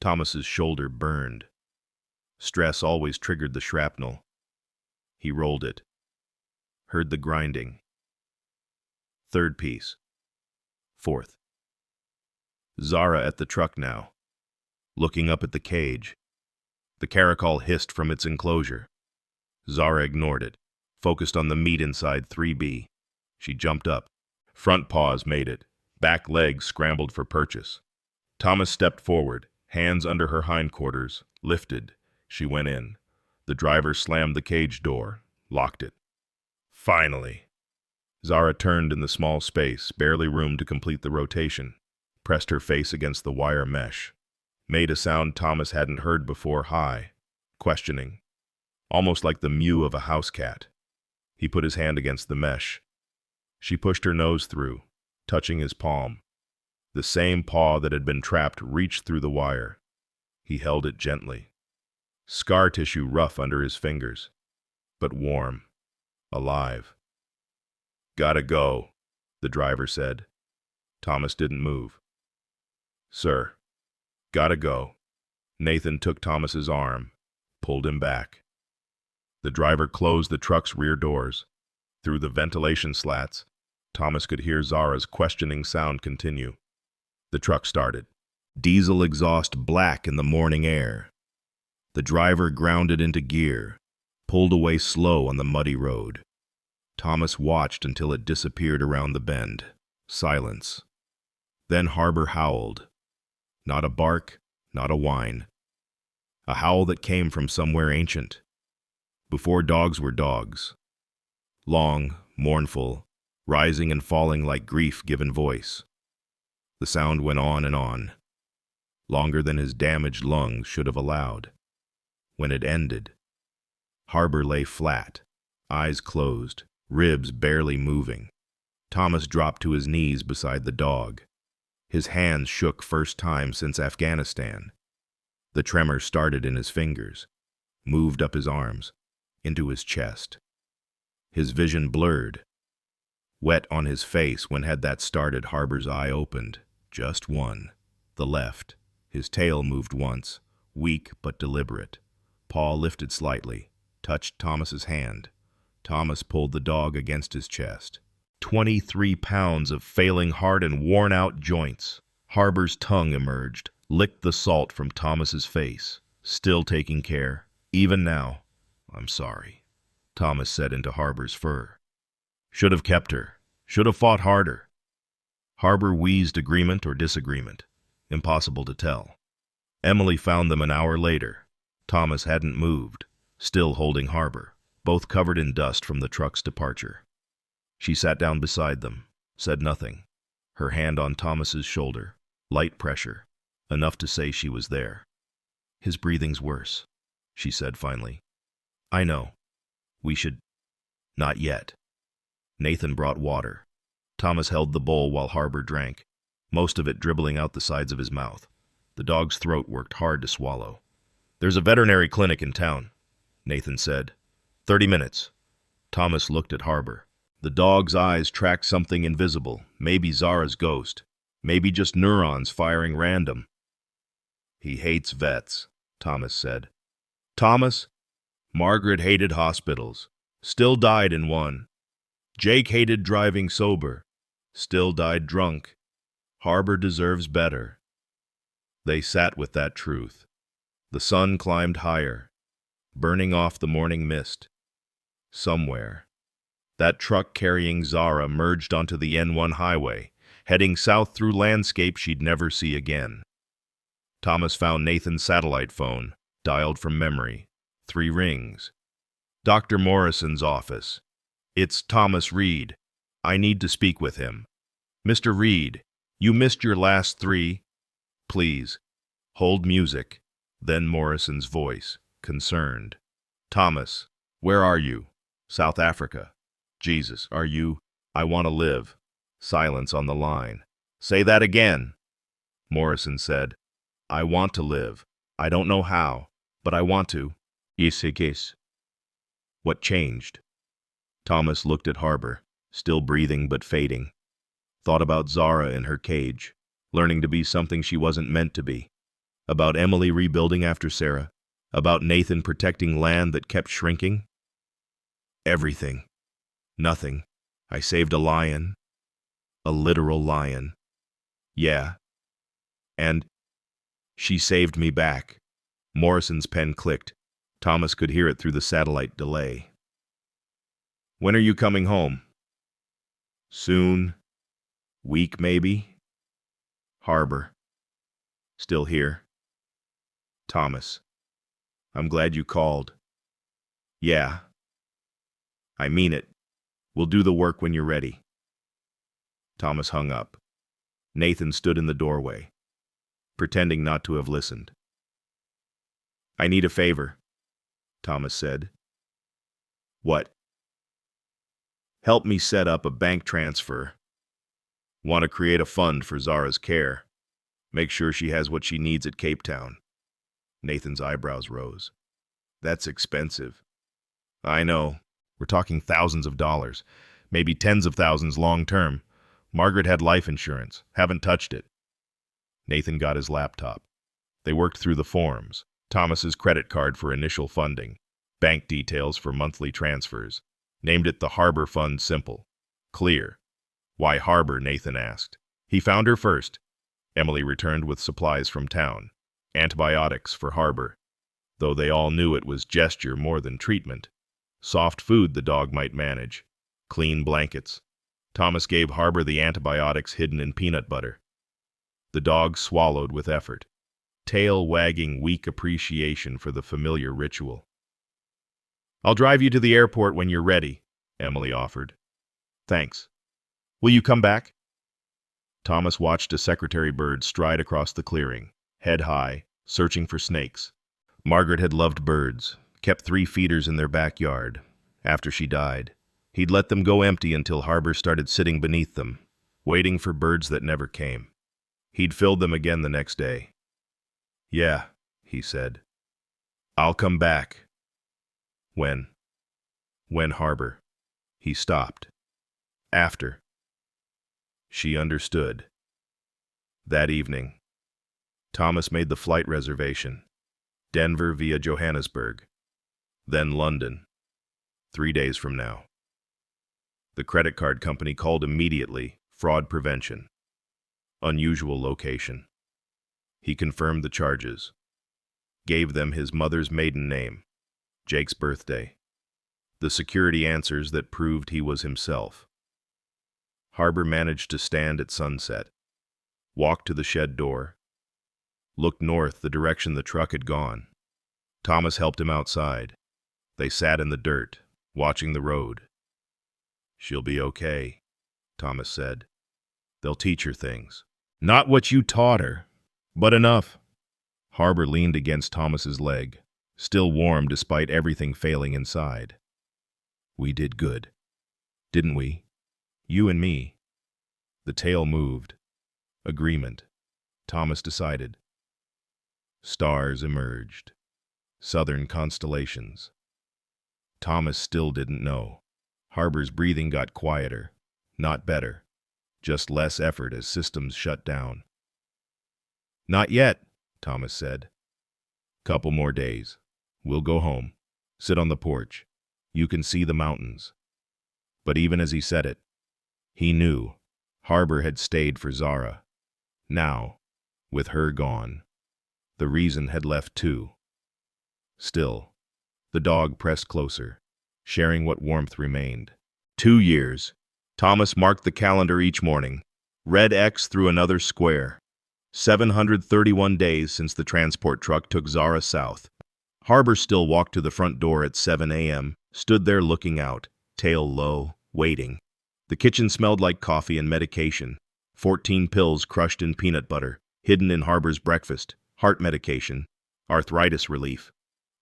Thomas's shoulder burned. Stress always triggered the shrapnel. He rolled it, heard the grinding. Third piece. Fourth. Zara at the truck now, looking up at the cage. The caracal hissed from its enclosure. Zara ignored it, focused on the meat inside 3B. She jumped up. Front paws made it. Back legs scrambled for purchase. Thomas stepped forward, hands under her hindquarters, lifted. She went in. The driver slammed the cage door, locked it. Finally. Zara turned in the small space, barely room to complete the rotation, pressed her face against the wire mesh, made a sound Thomas hadn't heard before, high, questioning, almost like the mew of a house cat. He put his hand against the mesh. She pushed her nose through, touching his palm. The same paw that had been trapped reached through the wire. He held it gently. Scar tissue rough under his fingers, but warm, alive. "Gotta go," the driver said. Thomas didn't move. "Sir, gotta go." Nathan took Thomas's arm, pulled him back. The driver closed the truck's rear doors. Through the ventilation slats, Thomas could hear Zara's questioning sound continue. The truck started. Diesel exhaust black in the morning air. The driver grounded into gear, pulled away slow on the muddy road. Thomas watched until it disappeared around the bend. Silence. Then Harbor howled. Not a bark, not a whine. A howl that came from somewhere ancient, before dogs were dogs. Long, mournful, rising and falling like grief given voice. The sound went on, longer than his damaged lungs should have allowed. When it ended, Harbor lay flat, eyes closed, ribs barely moving. Thomas dropped to his knees beside the dog. His hands shook first time since Afghanistan. The tremor started in his fingers, moved up his arms, into his chest. His vision blurred. Wet on his face when had that started, Harbor's eye opened. Just one. The left. His tail moved once, weak but deliberate. Paw lifted slightly, touched Thomas's hand. Thomas pulled the dog against his chest. 23 pounds of failing heart and worn-out joints. Harbor's tongue emerged, licked the salt from Thomas's face. Still taking care. Even now. "I'm sorry," Thomas said into Harbor's fur. "Should have kept her. Should have fought harder." Harbor wheezed agreement or disagreement. Impossible to tell. Emily found them an hour later. Thomas hadn't moved, still holding Harbor, both covered in dust from the truck's departure. She sat down beside them, said nothing, her hand on Thomas's shoulder, light pressure, enough to say she was there. "His breathing's worse," she said finally. "I know. We should—" "Not yet." Nathan brought water. Thomas held the bowl while Harbor drank, most of it dribbling out the sides of his mouth. The dog's throat worked hard to swallow. "There's a veterinary clinic in town," Nathan said. 30 minutes. Thomas looked at Harbor. The dog's eyes tracked something invisible, maybe Zara's ghost, maybe just neurons firing random. "He hates vets," Thomas said. "Thomas? Margaret hated hospitals. Still died in one. Jake hated driving sober. Still died drunk. Harbor deserves better." They sat with that truth. The sun climbed higher, burning off the morning mist. Somewhere, that truck carrying Zara merged onto the N1 highway, heading south through landscape she'd never see again. Thomas found Nathan's satellite phone, dialed from memory. 3 rings. "Dr. Morrison's office. It's Thomas Reed. I need to speak with him." "Mr. Reed, you missed your last 3. Please, hold music." Then Morrison's voice, concerned. "Thomas, where are you?" "South Africa." "Jesus, are you?" "I want to live." Silence on the line. "Say that again." Morrison said, "I want to live. I don't know how, but I want to." "Yes." What changed? Thomas looked at Harbor, still breathing but fading. Thought about Zara in her cage, learning to be something she wasn't meant to be. About Emily rebuilding after Sarah. About Nathan protecting land that kept shrinking. Everything. Nothing. I saved a lion. A literal lion. Yeah. And she saved me back. Morrison's pen clicked. Thomas could hear it through the satellite delay. "When are you coming home?" "Soon. Week, maybe." Harbor. "Still here?" Thomas. "I'm glad you called." "Yeah. I mean it. We'll do the work when you're ready." Thomas hung up. Nathan stood in the doorway, pretending not to have listened. "I need a favor," Thomas said. "What?" "Help me set up a bank transfer." Want to create a fund for Zara's care. Make sure she has what she needs at Cape Town. Nathan's eyebrows rose. That's expensive. I know. We're talking thousands of dollars. Maybe tens of thousands long term. Margaret had life insurance. Haven't touched it. Nathan got his laptop. They worked through the forms. Thomas's credit card for initial funding. Bank details for monthly transfers. Named it the Harbor Fund Simple. Clear. Why Harbor? Nathan asked. He found her first. Emily returned with supplies from town. Antibiotics for Harbor. Though they all knew it was gesture more than treatment. Soft food the dog might manage. Clean blankets. Thomas gave Harbor the antibiotics hidden in peanut butter. The dog swallowed with effort, tail wagging weak appreciation for the familiar ritual. I'll drive you to the airport when you're ready, Emily offered. Thanks. Will you come back? Thomas watched a secretary bird stride across the clearing, head high, searching for snakes. Margaret had loved birds, kept 3 feeders in their backyard. After she died, he'd let them go empty until Harbor started sitting beneath them, waiting for birds that never came. He'd filled them again the next day. Yeah, he said. I'll come back. When? When Harbor? He stopped. After. She understood. That evening, Thomas made the flight reservation. Denver via Johannesburg. Then London. 3 days from now. The credit card company called immediately. Fraud prevention. Unusual location. He confirmed the charges. Gave them his mother's maiden name. Jake's birthday. The security answers that proved he was himself. Harbor managed to stand at sunset. Walked to the shed door. Looked north, the direction the truck had gone. Thomas helped him outside. They sat in the dirt, watching the road. She'll be okay, Thomas said. They'll teach her things. Not what you taught her, but enough. Harbor leaned against Thomas's leg, still warm despite everything failing inside. We did good, didn't we? You and me. The tail moved. Agreement. Thomas decided. Stars emerged. Southern constellations. Thomas still didn't know. Harbor's breathing got quieter, not better. Just less effort as systems shut down. Not yet, Thomas said. Couple more days. We'll go home. Sit on the porch. You can see the mountains. But even as he said it, he knew Harbor had stayed for Zara. Now, with her gone, the reason had left too. Still, the dog pressed closer, sharing what warmth remained. 2 years. Thomas marked the calendar each morning. Red X through another square. 731 days since the transport truck took Zara south. Harbor still walked to the front door at 7 a.m., stood there looking out, tail low, waiting. The kitchen smelled like coffee and medication. 14 pills crushed in peanut butter, hidden in Harbor's breakfast, heart medication, arthritis relief,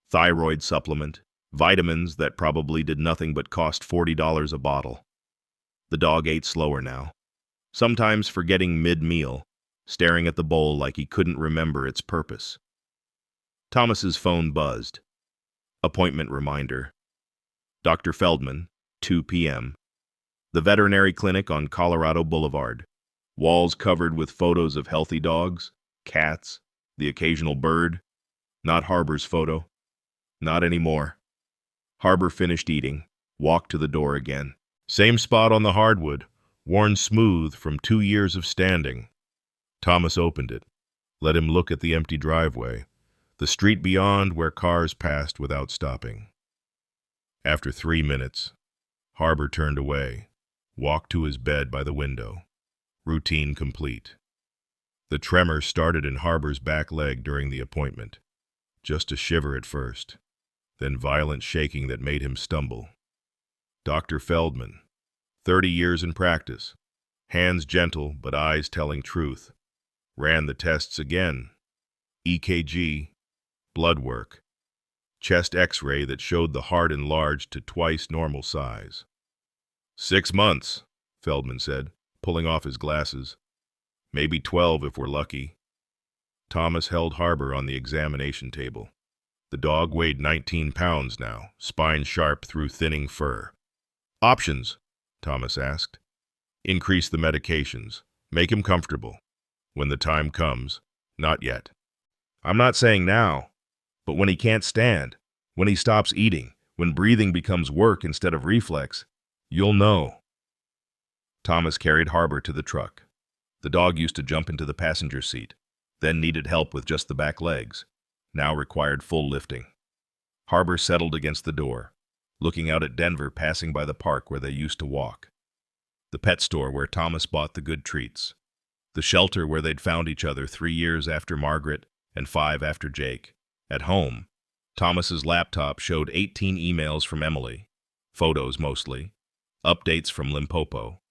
thyroid supplement, vitamins that probably did nothing but cost $40 a bottle. The dog ate slower now, sometimes forgetting mid-meal, staring at the bowl like he couldn't remember its purpose. Thomas's phone buzzed. Appointment reminder. Dr. Feldman, 2 p.m. The veterinary clinic on Colorado Boulevard. Walls covered with photos of healthy dogs, cats, the occasional bird. Not Harbor's photo. Not anymore. Harbor finished eating, walked to the door again. Same spot on the hardwood, worn smooth from 2 years of standing. Thomas opened it, let him look at the empty driveway, the street beyond where cars passed without stopping. After 3 minutes, Harbor turned away, walked to his bed by the window. Routine complete. The tremor started in Harbor's back leg during the appointment. Just a shiver at first, then violent shaking that made him stumble. Dr. Feldman, 30 years in practice, hands gentle but eyes telling truth. Ran the tests again. EKG, blood work, chest x-ray that showed the heart enlarged to twice normal size. 6 months, Feldman said. pulling off his glasses. Maybe 12 if we're lucky. Thomas held Harbor on the examination table. The dog weighed 19 pounds now, spine sharp through thinning fur. Options, Thomas asked. Increase the medications. Make him comfortable. When the time comes, not yet. I'm not saying now, but when he can't stand, when he stops eating, when breathing becomes work instead of reflex, you'll know. Thomas carried Harbor to the truck. The dog used to jump into the passenger seat, then needed help with just the back legs, now required full lifting. Harbor settled against the door, looking out at Denver passing by the park where they used to walk. The pet store where Thomas bought the good treats. The shelter where they'd found each other 3 years after Margaret and 5 after Jake. At home, Thomas's laptop showed 18 emails from Emily, photos mostly, updates from Limpopo.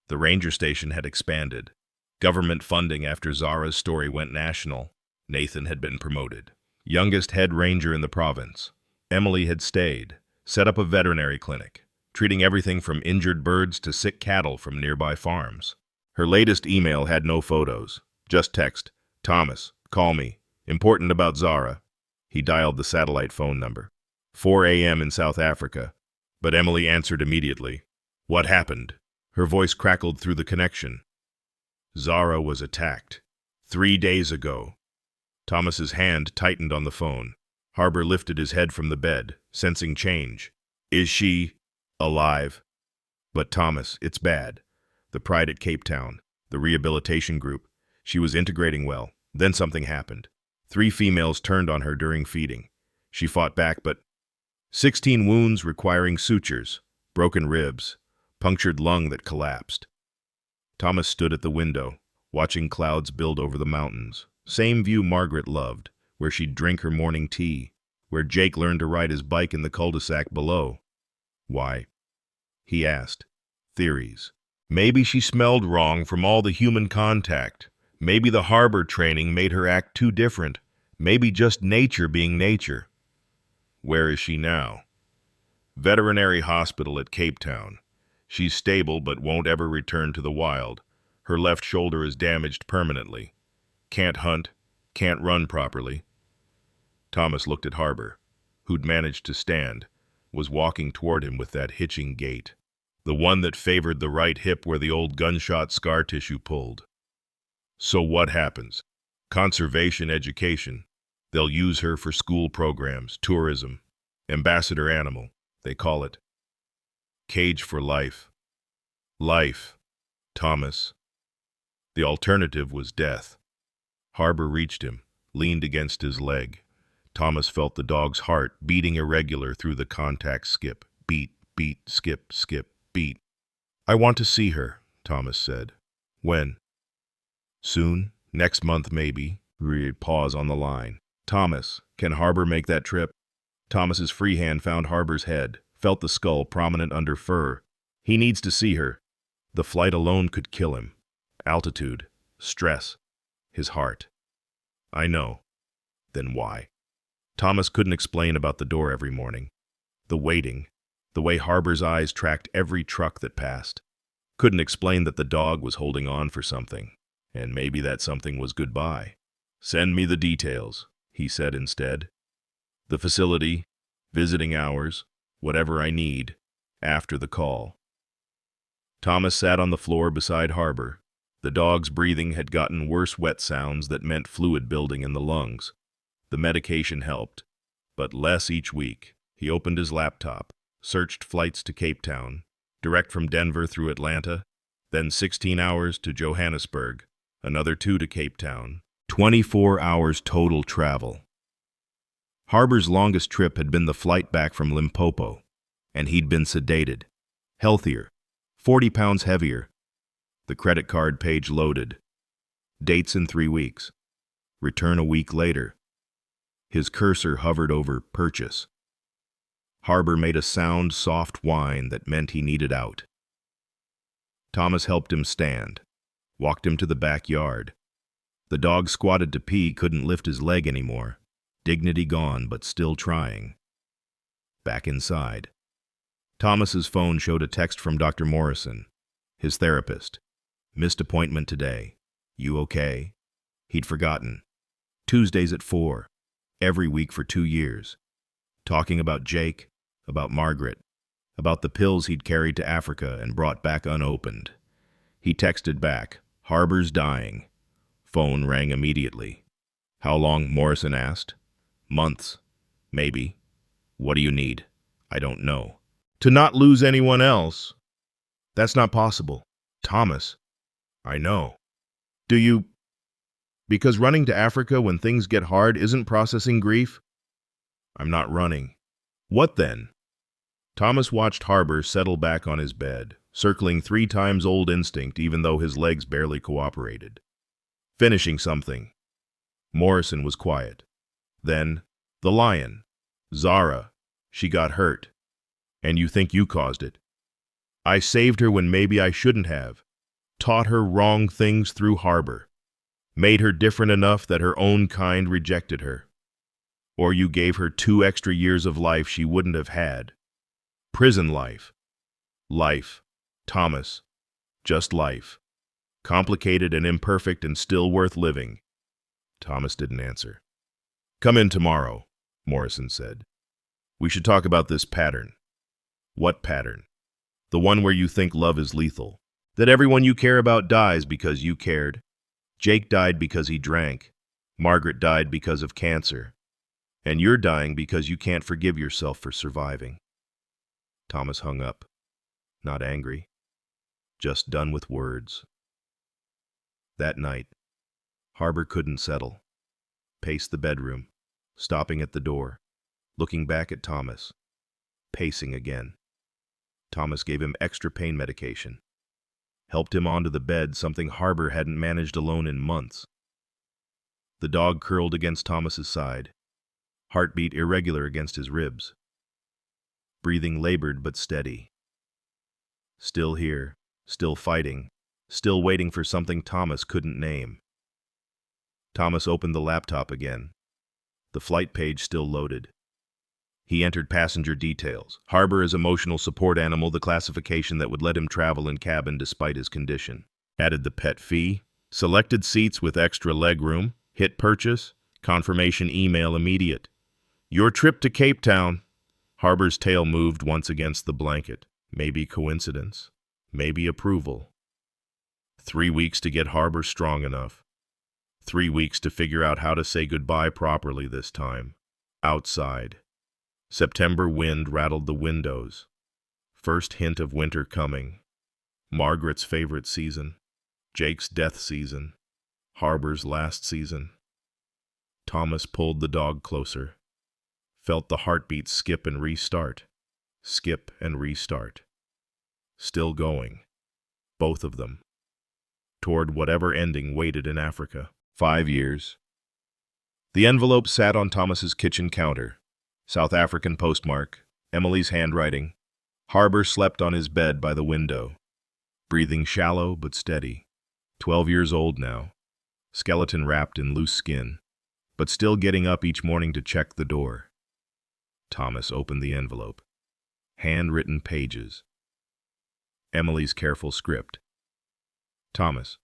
The ranger station had expanded. Government funding after Zara's story went national. Nathan had been promoted. Youngest head ranger in the province. Emily had stayed, set up a veterinary clinic, treating everything from injured birds to sick cattle from nearby farms. Her latest email had no photos, just text, Thomas, call me, important about Zara. He dialed the satellite phone number. 4 a.m. in South Africa, but Emily answered immediately. What happened? Her voice crackled through the connection. Zara was attacked. 3 days ago. Thomas's hand tightened on the phone. Harbor lifted his head from the bed, sensing change. Is she alive? But Thomas, it's bad. The Pride at Cape Town, the rehabilitation group. She was integrating well. Then something happened. 3 females turned on her during feeding. She fought back, but 16 wounds requiring sutures, broken ribs, punctured lung that collapsed. Thomas stood at the window, watching clouds build over the mountains. Same view Margaret loved, where she'd drink her morning tea, where Jake learned to ride his bike in the cul-de-sac below. Why? He asked. Theories. Maybe she smelled wrong from all the human contact. Maybe the Harbor training made her act too different. Maybe just nature being nature. Where is she now? Veterinary hospital at Cape Town. She's stable but won't ever return to the wild. Her left shoulder is damaged permanently. Can't hunt, can't run properly. Thomas looked at Harbor, who'd managed to stand, was walking toward him with that hitching gait, the one that favored the right hip where the old gunshot scar tissue pulled. So what happens? Conservation education. They'll use her for school programs, tourism, ambassador animal, they call it. Cage for life. Life, Thomas. The alternative was death. Harbor reached him, leaned against his leg. Thomas felt the dog's heart beating irregular through the contact skip. Beat, beat, skip, skip, beat. I want to see her, Thomas said. When? Soon, next month maybe. Pause on the line. Thomas, can Harbor make that trip? Thomas's free hand found Harbor's head, felt the skull prominent under fur. He needs to see her. The flight alone could kill him. Altitude, stress, his heart. I know. Then why? Thomas couldn't explain about the door every morning. The waiting, the way Harbor's eyes tracked every truck that passed. Couldn't explain that the dog was holding on for something, and maybe that something was goodbye. Send me the details, he said instead. The facility, visiting hours, whatever I need, after the call. Thomas sat on the floor beside Harbor. The dog's breathing had gotten worse wet sounds that meant fluid building in the lungs. The medication helped, but less each week. He opened his laptop, searched flights to Cape Town, direct from Denver through Atlanta, then 16 hours to Johannesburg, another 2 to Cape Town. 24 hours total travel. Harbor's longest trip had been the flight back from Limpopo, and he'd been sedated, healthier, 40 pounds heavier. The credit card page loaded. Dates in 3 weeks. Return a week later. His cursor hovered over purchase. Harbor made a sound, soft whine that meant he needed out. Thomas helped him stand, walked him to the backyard. The dog squatted to pee, couldn't lift his leg anymore. Dignity gone, but still trying. Back inside. Thomas's phone showed a text from Dr. Morrison, his therapist. Missed appointment today. You okay? He'd forgotten. Tuesdays at 4. Every week for 2 years. Talking about Jake, about Margaret, about the pills he'd carried to Africa and brought back unopened. He texted back, "Harbor's dying." Phone rang immediately. "How long?" Morrison asked. "Months. Maybe." "What do you need?" "I don't know." "To not lose anyone else." "That's not possible." "Thomas." "I know." "Do you—" "Because running to Africa when things get hard isn't processing grief?" "I'm not running." "What then?" Thomas watched Harbor settle back on his bed, circling 3 times old instinct even though his legs barely cooperated. "Finishing something." Morrison was quiet. Then, "The lion. Zara. She got hurt. And you think you caused it." "I saved her when maybe I shouldn't have. Taught her wrong things through Harbor. Made her different enough that her own kind rejected her. Or you gave her 2 extra years of life she wouldn't have had. Prison life. Life. Thomas. Just life. Complicated and imperfect and still worth living." Thomas didn't answer. "Come in tomorrow," Morrison said. "We should talk about this pattern." "What pattern?" "The one where you think love is lethal. That everyone you care about dies because you cared. Jake died because he drank. Margaret died because of cancer. And you're dying because you can't forgive yourself for surviving." Thomas hung up. Not angry. Just done with words. That night, Harbor couldn't settle. Paced the bedroom, stopping at the door, looking back at Thomas. Pacing again. Thomas gave him extra pain medication. Helped him onto the bed, something Harbor hadn't managed alone in months. The dog curled against Thomas's side, heartbeat irregular against his ribs. Breathing labored but steady. Still here, still fighting, still waiting for something Thomas couldn't name. Thomas opened the laptop again. The flight page still loaded. He entered passenger details. Harbor as emotional support animal, the classification that would let him travel in cabin despite his condition. Added the pet fee. Selected seats with extra leg room. Hit purchase. Confirmation email immediate. Your trip to Cape Town. Harbor's tail moved once against the blanket. Maybe coincidence. Maybe approval. 3 weeks to get Harbor strong enough. 3 weeks to figure out how to say goodbye properly this time. Outside. September wind rattled the windows. First hint of winter coming. Margaret's favorite season. Jake's death season. Harbor's last season. Thomas pulled the dog closer. Felt the heartbeat skip and restart. Skip and restart. Still going. Both of them. Toward whatever ending waited in Africa. 5 years. The envelope sat on Thomas's kitchen counter. South African postmark. Emily's handwriting. Harbor slept on his bed by the window. Breathing shallow but steady. 12 years old now. Skeleton wrapped in loose skin. But still getting up each morning to check the door. Thomas opened the envelope. Handwritten pages. Emily's careful script. "Thomas,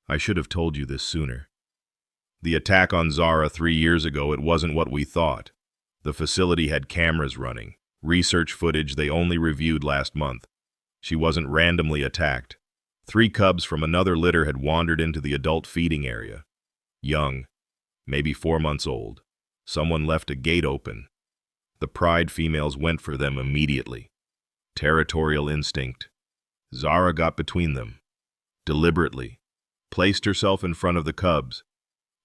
I should have told you this sooner. The attack on Zara 3 years ago, it wasn't what we thought. The facility had cameras running, research footage they only reviewed last month. She wasn't randomly attacked. 3 cubs from another litter had wandered into the adult feeding area. Young, maybe 4 months old. Someone left a gate open. The pride females went for them immediately. Territorial instinct. Zara got between them. Deliberately. Placed herself in front of the cubs.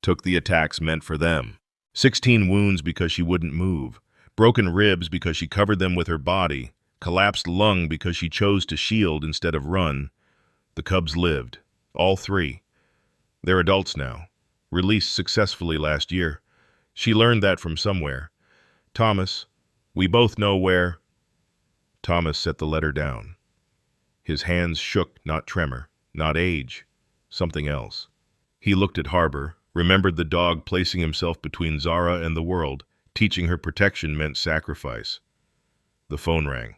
Took the attacks meant for them. 16 wounds because she wouldn't move. Broken ribs because she covered them with her body. Collapsed lung because she chose to shield instead of run. The cubs lived. All 3. They're adults now. Released successfully last year. She learned that from somewhere. Thomas, we both know where." Thomas set the letter down. His hands shook, not tremor, not age, something else. He looked at Harbor, remembered the dog placing himself between Zara and the world, teaching her protection meant sacrifice. The phone rang.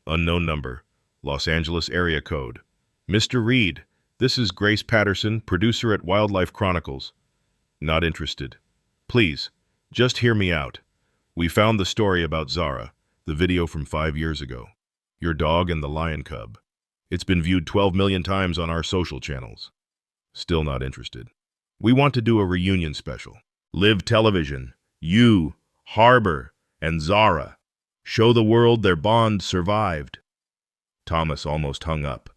Unknown number, Los Angeles area code. "Mr. Reed, This is Grace Patterson, producer at Wildlife Chronicles. Not interested. Please, just hear me out. We found the story about Zara, the video from 5 years ago. Your dog and the lion cub. It's been viewed 12 million times on our social channels. Still not interested. We want to do a reunion special. Live television. You, Harbor, and Zara. Show the world their bond survived. Thomas almost hung up,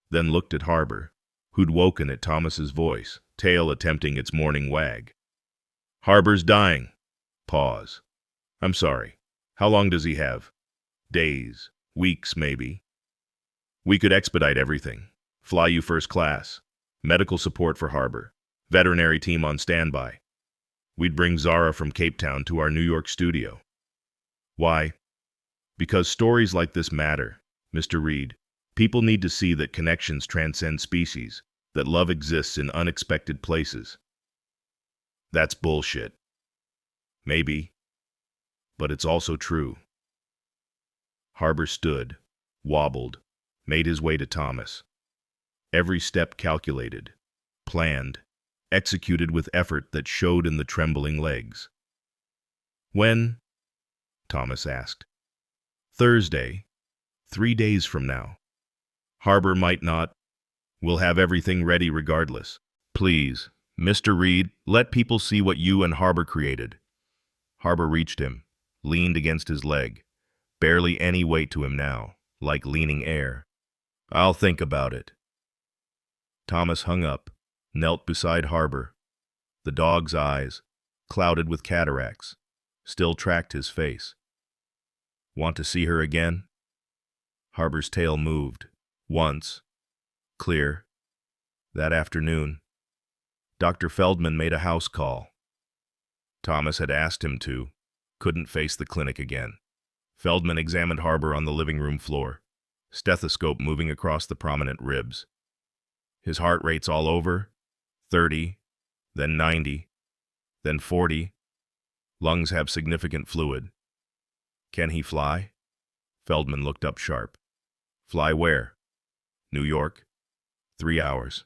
then looked at Harbor, who'd woken at Thomas's voice, tail attempting its morning wag. Harbor's dying. Pause. I'm sorry. How long does he have? Days. Weeks, maybe. We could expedite everything. Fly you first class. Medical support for Harbor. Veterinary team on standby. We'd bring Zara from Cape Town to our New York studio. Why? Because stories like this matter, Mr. Reed. People need to see that connections transcend species, that love exists in unexpected places. That's bullshit. Maybe. But it's also true. Harbor stood, wobbled, made his way to Thomas. Every step calculated, planned, executed with effort that showed in the trembling legs. When? Thomas asked. Thursday, 3 days from now. Harbor might not. We'll have everything ready regardless. Please, Mr. Reed, let people see what you and Harbor created. Harbor reached him, leaned against his leg. Barely any weight to him now, like leaning air. I'll think about it. Thomas hung up, knelt beside Harbor. The dog's eyes, clouded with cataracts, still tracked his face. Want to see her again? Harbor's tail moved. Once. Clear. That afternoon. Dr. Feldman made a house call. Thomas had asked him to. Couldn't face the clinic again. Feldman examined Harbor on the living room floor, stethoscope moving across the prominent ribs. His heart rate's all over, 30, then 90, then 40. Lungs have significant fluid. Can he fly? Feldman looked up sharp. Fly where? New York. 3 hours.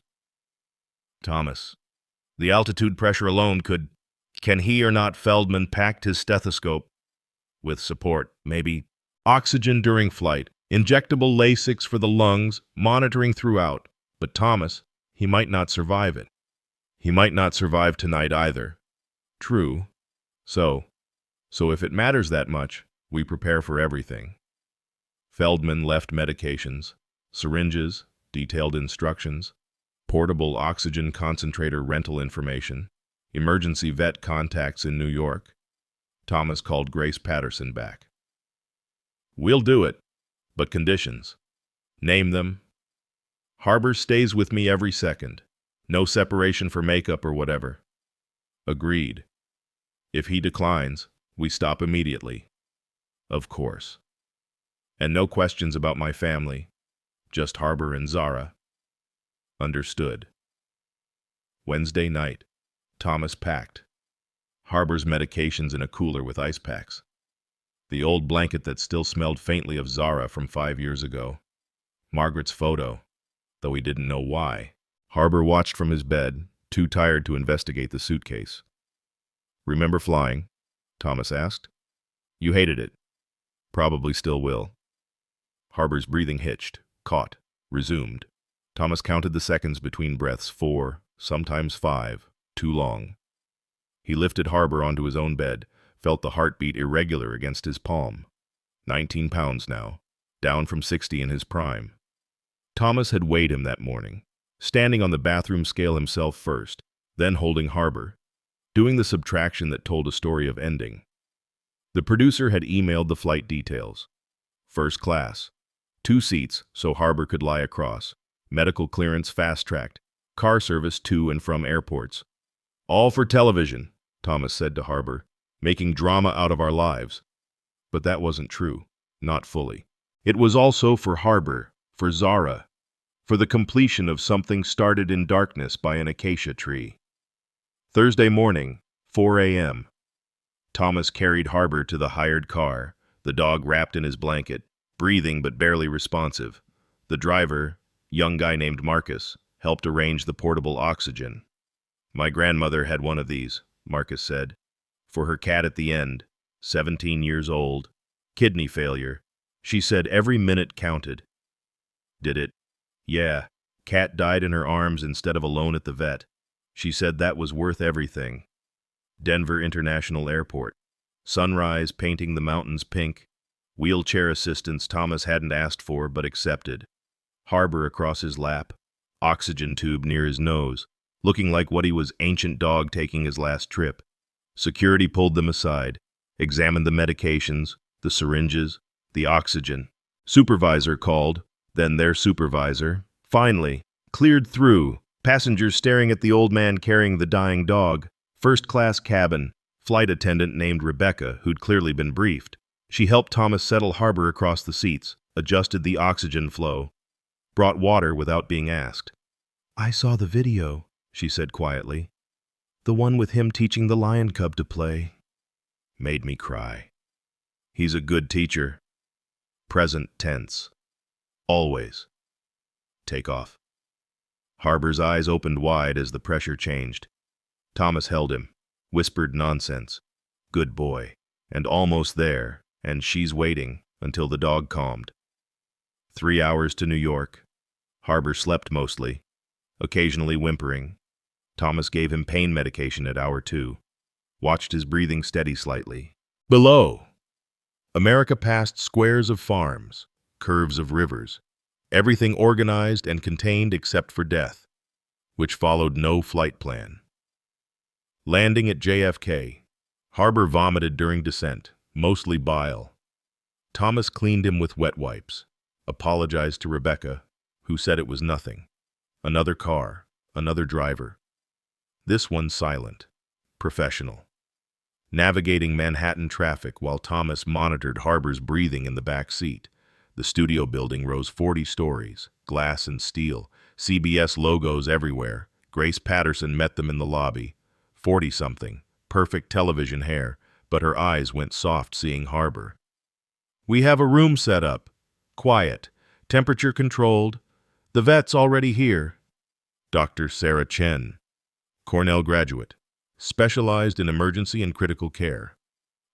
Thomas. The altitude pressure alone could... Can he or not? Feldman packed his stethoscope. With support, maybe. Oxygen during flight. Injectable Lasix for the lungs, monitoring throughout. But Thomas, he might not survive it. He might not survive tonight either. True. So if it matters that much, we prepare for everything. Feldman left medications, syringes, detailed instructions, portable oxygen concentrator rental information, emergency vet contacts in New York. Thomas called Grace Patterson back. We'll do it, but conditions. Name them. Harbor stays with me every second. No separation for makeup or whatever. Agreed. If he declines, we stop immediately. Of course. And no questions about my family. Just Harbor and Zara. Understood. Wednesday night. Thomas packed. Harbor's medications in a cooler with ice packs. The old blanket that still smelled faintly of Zara from 5 years ago. Margaret's photo, though he didn't know why. Harbor watched from his bed, too tired to investigate the suitcase. Remember flying? Thomas asked. You hated it. Probably still will. Harbor's breathing hitched, caught, resumed. Thomas counted the seconds between breaths, 4, sometimes 5, too long. He lifted Harbor onto his own bed, felt the heartbeat irregular against his palm. 19 pounds now, down from 60 in his prime. Thomas had weighed him that morning, standing on the bathroom scale himself first, then holding Harbor, doing the subtraction that told a story of ending. The producer had emailed the flight details. First class. 2 seats so Harbor could lie across. Medical clearance fast-tracked. Car service to and from airports. All for television, Thomas said to Harbor, making drama out of our lives. But that wasn't true. Not fully. It was also for Harbor, for Zara, for the completion of something started in darkness by an acacia tree. Thursday morning, 4 a.m. Thomas carried Harbor to the hired car, the dog wrapped in his blanket, breathing but barely responsive. The driver, young guy named Marcus, helped arrange the portable oxygen. My grandmother had one of these, Marcus said, for her cat at the end, 17 years old, kidney failure. She said every minute counted. Did it? Yeah. Cat died in her arms instead of alone at the vet. She said that was worth everything. Denver International Airport. Sunrise painting the mountains pink. Wheelchair assistance Thomas hadn't asked for but accepted. Harbor across his lap. Oxygen tube near his nose, looking like what he was ancient dog taking his last trip. Security pulled them aside, examined the medications, the syringes, the oxygen. Supervisor called, then their supervisor. Finally, cleared through. Passengers staring at the old man carrying the dying dog. First-class cabin. Flight attendant named Rebecca, who'd clearly been briefed. She helped Thomas settle Harbor across the seats, adjusted the oxygen flow, brought water without being asked. I saw the video, she said quietly. The one with him teaching the lion cub to play. Made me cry. He's a good teacher. Present tense. Always. Take off. Harbor's eyes opened wide as the pressure changed. Thomas held him, whispered nonsense. Good boy. And almost there, and she's waiting until the dog calmed. 3 hours to New York. Harbor slept mostly, occasionally whimpering. Thomas gave him pain medication at hour 2. Watched his breathing steady slightly. Below. America passed squares of farms, curves of rivers, everything organized and contained except for death, which followed no flight plan. Landing at JFK. Harbor vomited during descent, mostly bile. Thomas cleaned him with wet wipes, apologized to Rebecca, who said it was nothing. Another car, another driver. This one silent, professional. Navigating Manhattan traffic while Thomas monitored Harbor's breathing in the back seat. The studio building rose 40 stories, glass and steel, CBS logos everywhere. Grace Patterson met them in the lobby. 40-something, perfect television hair, but her eyes went soft seeing Harbor. We have a room set up. Quiet, temperature controlled. The vet's already here. Dr. Sarah Chen, Cornell graduate, specialized in emergency and critical care.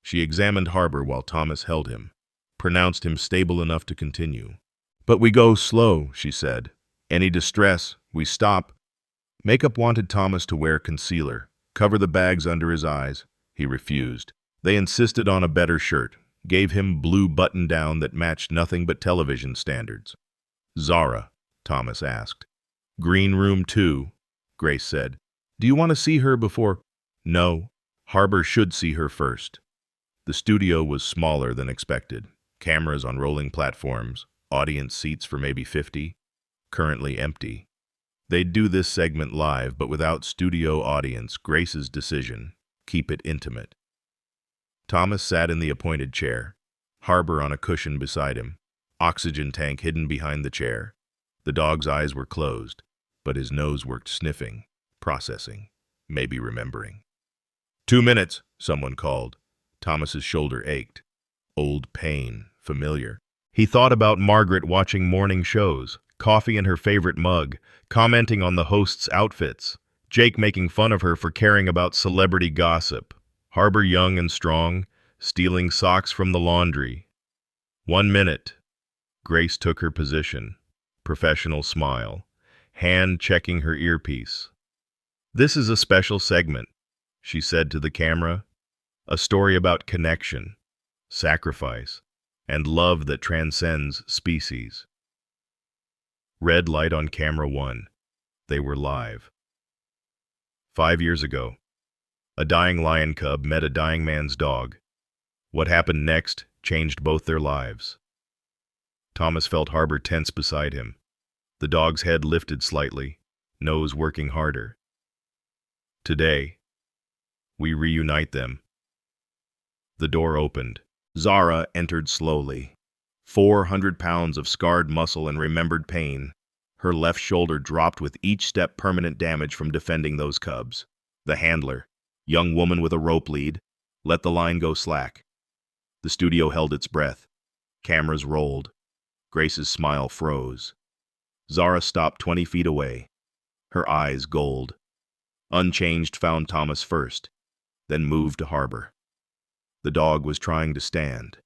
She examined Harbor while Thomas held him, pronounced him stable enough to continue. But we go slow, she said. Any distress, we stop. Makeup wanted Thomas to wear concealer, cover the bags under his eyes. He refused. They insisted on a better shirt, gave him blue button-down that matched nothing but television standards. Zara, Thomas asked. Green room 2, Grace said. Do you want to see her before? No. Harbor should see her first. The studio was smaller than expected. Cameras on rolling platforms, audience seats for maybe 50, currently empty. They'd do this segment live, but without studio audience. Grace's decision. Keep it intimate. Thomas sat in the appointed chair, Harbor on a cushion beside him, oxygen tank hidden behind the chair. The dog's eyes were closed, but his nose worked sniffing, processing, maybe remembering. 2 minutes, someone called. Thomas's shoulder ached. Old pain, familiar. He thought about Margaret watching morning shows, coffee in her favorite mug, commenting on the hosts' outfits, Jake making fun of her for caring about celebrity gossip, Harbor young and strong, stealing socks from the laundry. 1 minute. Grace took her position, professional smile, hand checking her earpiece. This is a special segment, she said to the camera, a story about connection, sacrifice, and love that transcends species. Red light on camera 1. They were live. 5 years ago, a dying lion cub met a dying man's dog. What happened next changed both their lives. Thomas felt Harbor tense beside him. The dog's head lifted slightly, nose working harder. Today, we reunite them. The door opened. Zara entered slowly. 400 pounds of scarred muscle and remembered pain. Her left shoulder dropped with each step, permanent damage from defending those cubs. The handler, young woman with a rope lead, let the line go slack. The studio held its breath. Cameras rolled. Grace's smile froze. Zara stopped 20 feet away. her eyes gold. Unchanged found Thomas first, then moved to Harbor. The dog was trying to stand.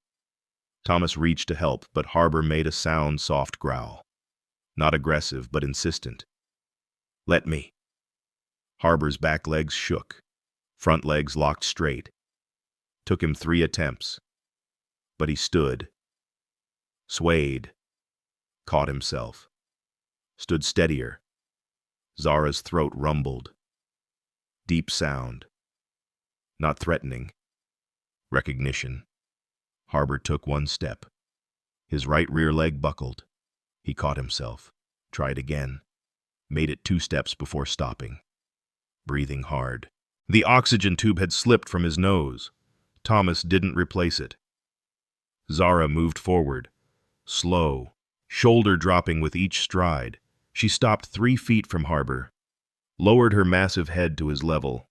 Thomas reached to help, but Harbor made a sound, soft growl. Not aggressive, but insistent. "Let me." Harbor's back legs shook. Front legs locked straight. Took him 3 attempts. But he stood. Swayed. Caught himself. Stood steadier. Zara's throat rumbled. Deep sound. Not threatening. Recognition. Harbor took 1 step. His right rear leg buckled. He caught himself. Tried again. Made it 2 steps before stopping. Breathing hard. The oxygen tube had slipped from his nose. Thomas didn't replace it. Zara moved forward. Slow. Shoulder dropping with each stride. She stopped 3 feet from Harbor. Lowered her massive head to his level.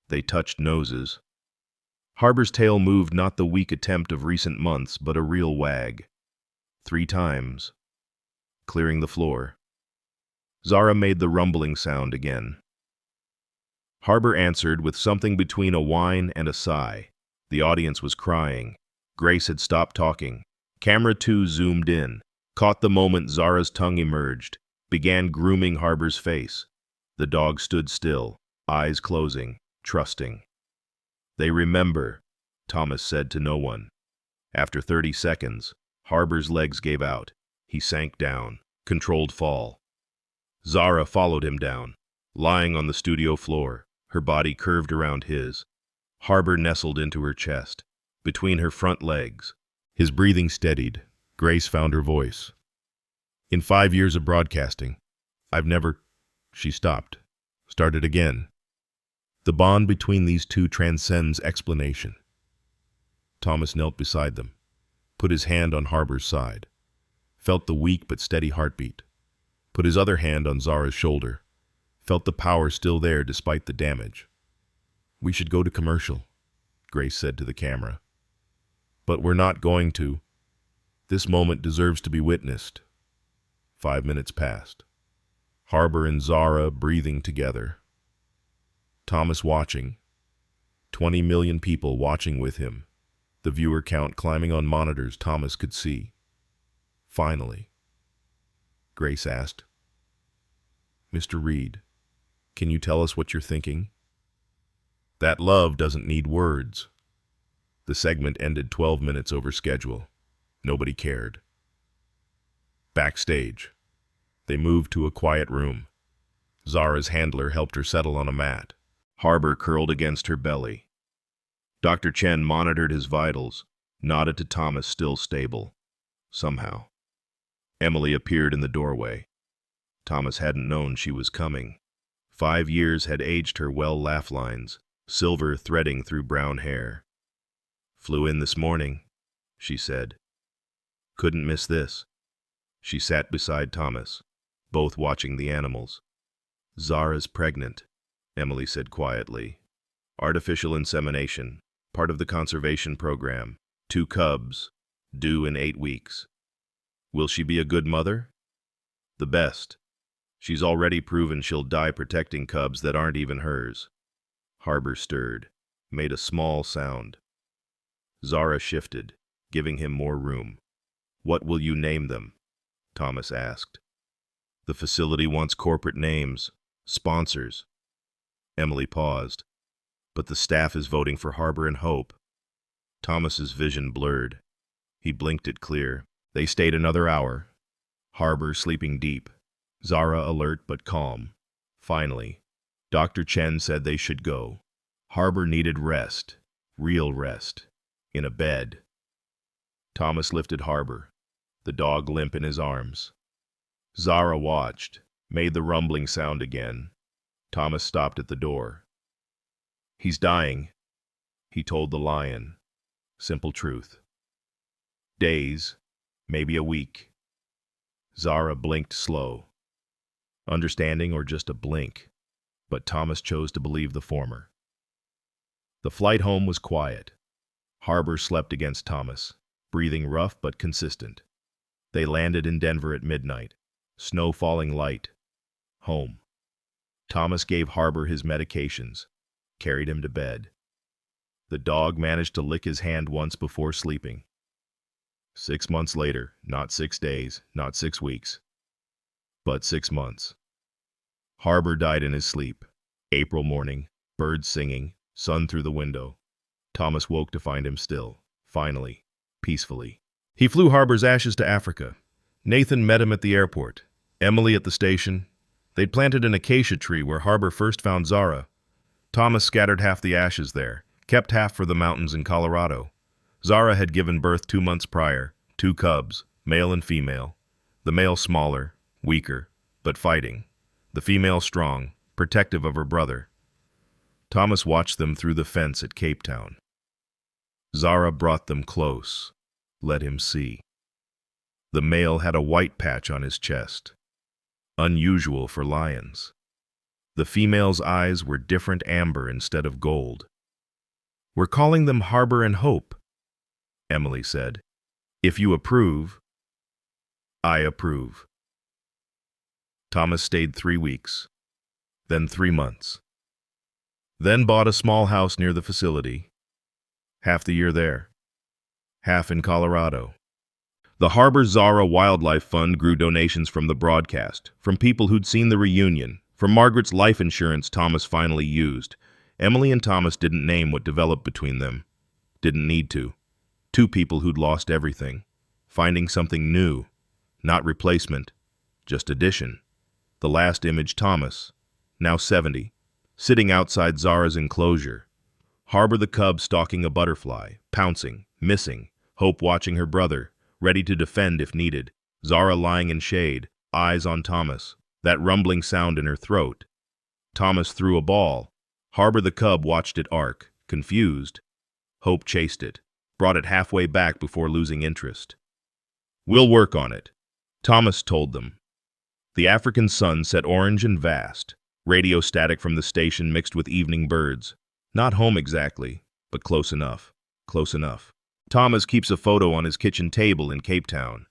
They touched noses. Harbor's tail moved, not the weak attempt of recent months, but a real wag. 3 times. Clearing the floor. Zara made the rumbling sound again. Harbor answered with something between a whine and a sigh. The audience was crying. Grace had stopped talking. Camera 2 zoomed in, caught the moment Zara's tongue emerged, began grooming Harbor's face. The dog stood still, eyes closing, trusting. "They remember," Thomas said to no one. After 30 seconds, Harbor's legs gave out. He sank down, controlled fall. Zara followed him down, lying on the studio floor, her body curved around his. Harbor nestled into her chest, between her front legs. His breathing steadied. Grace found her voice. "In 5 years of broadcasting, I've never—" She stopped. Started again. The bond between these two transcends explanation. Thomas knelt beside them, put his hand on Harbor's side, felt the weak but steady heartbeat, put his other hand on Zara's shoulder, felt the power still there despite the damage. "We should go to commercial," Grace said to the camera. "But we're not going to. This moment deserves to be witnessed." 5 minutes passed. Harbor and Zara breathing together. Thomas watching. 20 million people watching with him. The viewer count climbing on monitors Thomas could see. Finally, Grace asked, "Mr. Reed, can you tell us what you're thinking?" That love doesn't need words. The segment ended 12 minutes over schedule. Nobody cared. Backstage, they moved to a quiet room. Zara's handler helped her settle on a mat. Harbor curled against her belly. Dr. Chen monitored his vitals, nodded to Thomas, still stable. Somehow. Emily appeared in the doorway. Thomas hadn't known she was coming. 5 years had aged her well laugh lines, silver threading through brown hair. "Flew in this morning," she said. "Couldn't miss this." She sat beside Thomas, both watching the animals. "Zara's pregnant," Emily said quietly. "Artificial insemination, part of the conservation program. 2 cubs, due in 8 weeks. Will she be a good mother? The best. She's already proven she'll die protecting cubs that aren't even hers." Harbor stirred, made a small sound. Zara shifted, giving him more room. "What will you name them?" Thomas asked. "The facility wants corporate names, sponsors." Emily paused. "But the staff is voting for Harbor and Hope." Thomas's vision blurred. He blinked it clear. They stayed another hour. Harbor sleeping deep. Zara alert but calm. Finally, Dr. Chen said they should go. Harbor needed rest. Real rest. In a bed. Thomas lifted Harbor, the dog limp in his arms. Zara watched, made the rumbling sound again. Thomas stopped at the door. "He's dying," he told the lion. Simple truth. Days, maybe a week. Zara blinked slow. Understanding or just a blink, but Thomas chose to believe the former. The flight home was quiet. Harbor slept against Thomas, breathing rough but consistent. They landed in Denver at midnight, snow falling light. Home. Thomas gave Harbor his medications, carried him to bed. The dog managed to lick his hand once before sleeping. 6 months later, not 6 days, not 6 weeks, but 6 months. Harbor died in his sleep. April morning, birds singing, sun through the window. Thomas woke to find him still, finally, peacefully. He flew Harbor's ashes to Africa. Nathan met him at the airport. Emily at the station. They'd planted an acacia tree where Harbor first found Zara. Thomas scattered half the ashes there, kept half for the mountains in Colorado. Zara had given birth 2 months prior, 2 cubs, male and female. The male smaller, weaker, but fighting. The female strong, protective of her brother. Thomas watched them through the fence at Cape Town. Zara brought them close, let him see. The male had a white patch on his chest, unusual for lions. The female's eyes were different amber instead of gold. "We're calling them Harbor and Hope," Emily said. "If you approve." "I approve." Thomas stayed 3 weeks, then 3 months. Then bought a small house near the facility. Half the year there, half in Colorado. The Harbor Zara Wildlife Fund grew donations from the broadcast, from people who'd seen the reunion, from Margaret's life insurance Thomas finally used. Emily and Thomas didn't name what developed between them. Didn't need to. 2 people who'd lost everything. Finding something new. Not replacement, just addition. The last image Thomas, now 70, sitting outside Zara's enclosure. Harbor the cub stalking a butterfly, pouncing, missing. Hope watching her brother, ready to defend if needed. Zara lying in shade, eyes on Thomas, that rumbling sound in her throat. Thomas threw a ball. Harbor the cub watched it arc, confused. Hope chased it, brought it halfway back before losing interest. "We'll work on it," Thomas told them. The African sun set orange and vast, radio static from the station mixed with evening birds. Not home exactly, but close enough, close enough. Thomas keeps a photo on his kitchen table in Cape Town.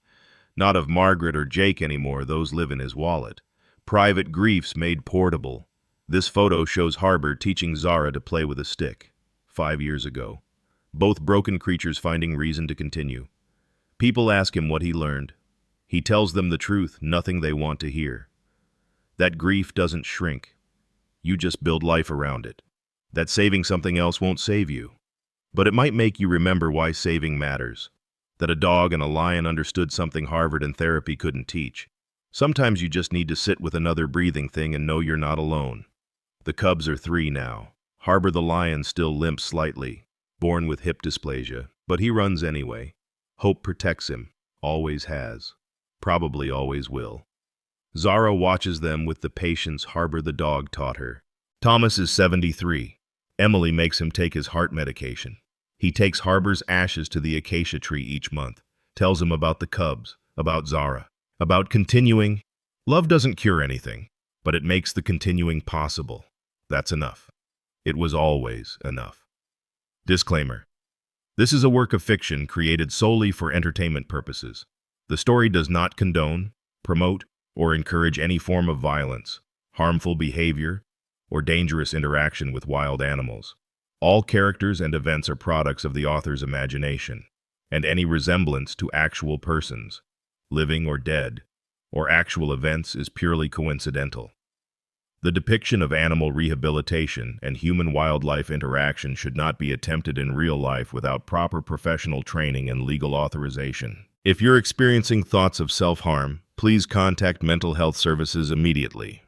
Not of Margaret or Jake anymore, those live in his wallet. Private griefs made portable. This photo shows Harbor teaching Zara to play with a stick, 5 years ago. Both broken creatures finding reason to continue. People ask him what he learned. He tells them the truth, nothing they want to hear. That grief doesn't shrink. You just build life around it. That saving something else won't save you. But it might make you remember why saving matters. That a dog and a lion understood something Harvard and therapy couldn't teach. Sometimes you just need to sit with another breathing thing and know you're not alone. The cubs are 3 now. Harbor the lion still limps slightly, born with hip dysplasia, but he runs anyway. Hope protects him, always has, probably always will. Zara watches them with the patience Harbor the dog taught her. Thomas is 73. Emily makes him take his heart medication. He takes Harbor's ashes to the acacia tree each month, tells him about the cubs, about Zara, about continuing. Love doesn't cure anything, but it makes the continuing possible. That's enough. It was always enough. Disclaimer. This is a work of fiction created solely for entertainment purposes. The story does not condone, promote, or encourage any form of violence, harmful behavior, or dangerous interaction with wild animals. All characters and events are products of the author's imagination, and any resemblance to actual persons, living or dead, or actual events is purely coincidental. The depiction of animal rehabilitation and human-wildlife interaction should not be attempted in real life without proper professional training and legal authorization. If you're experiencing thoughts of self-harm, please contact mental health services immediately.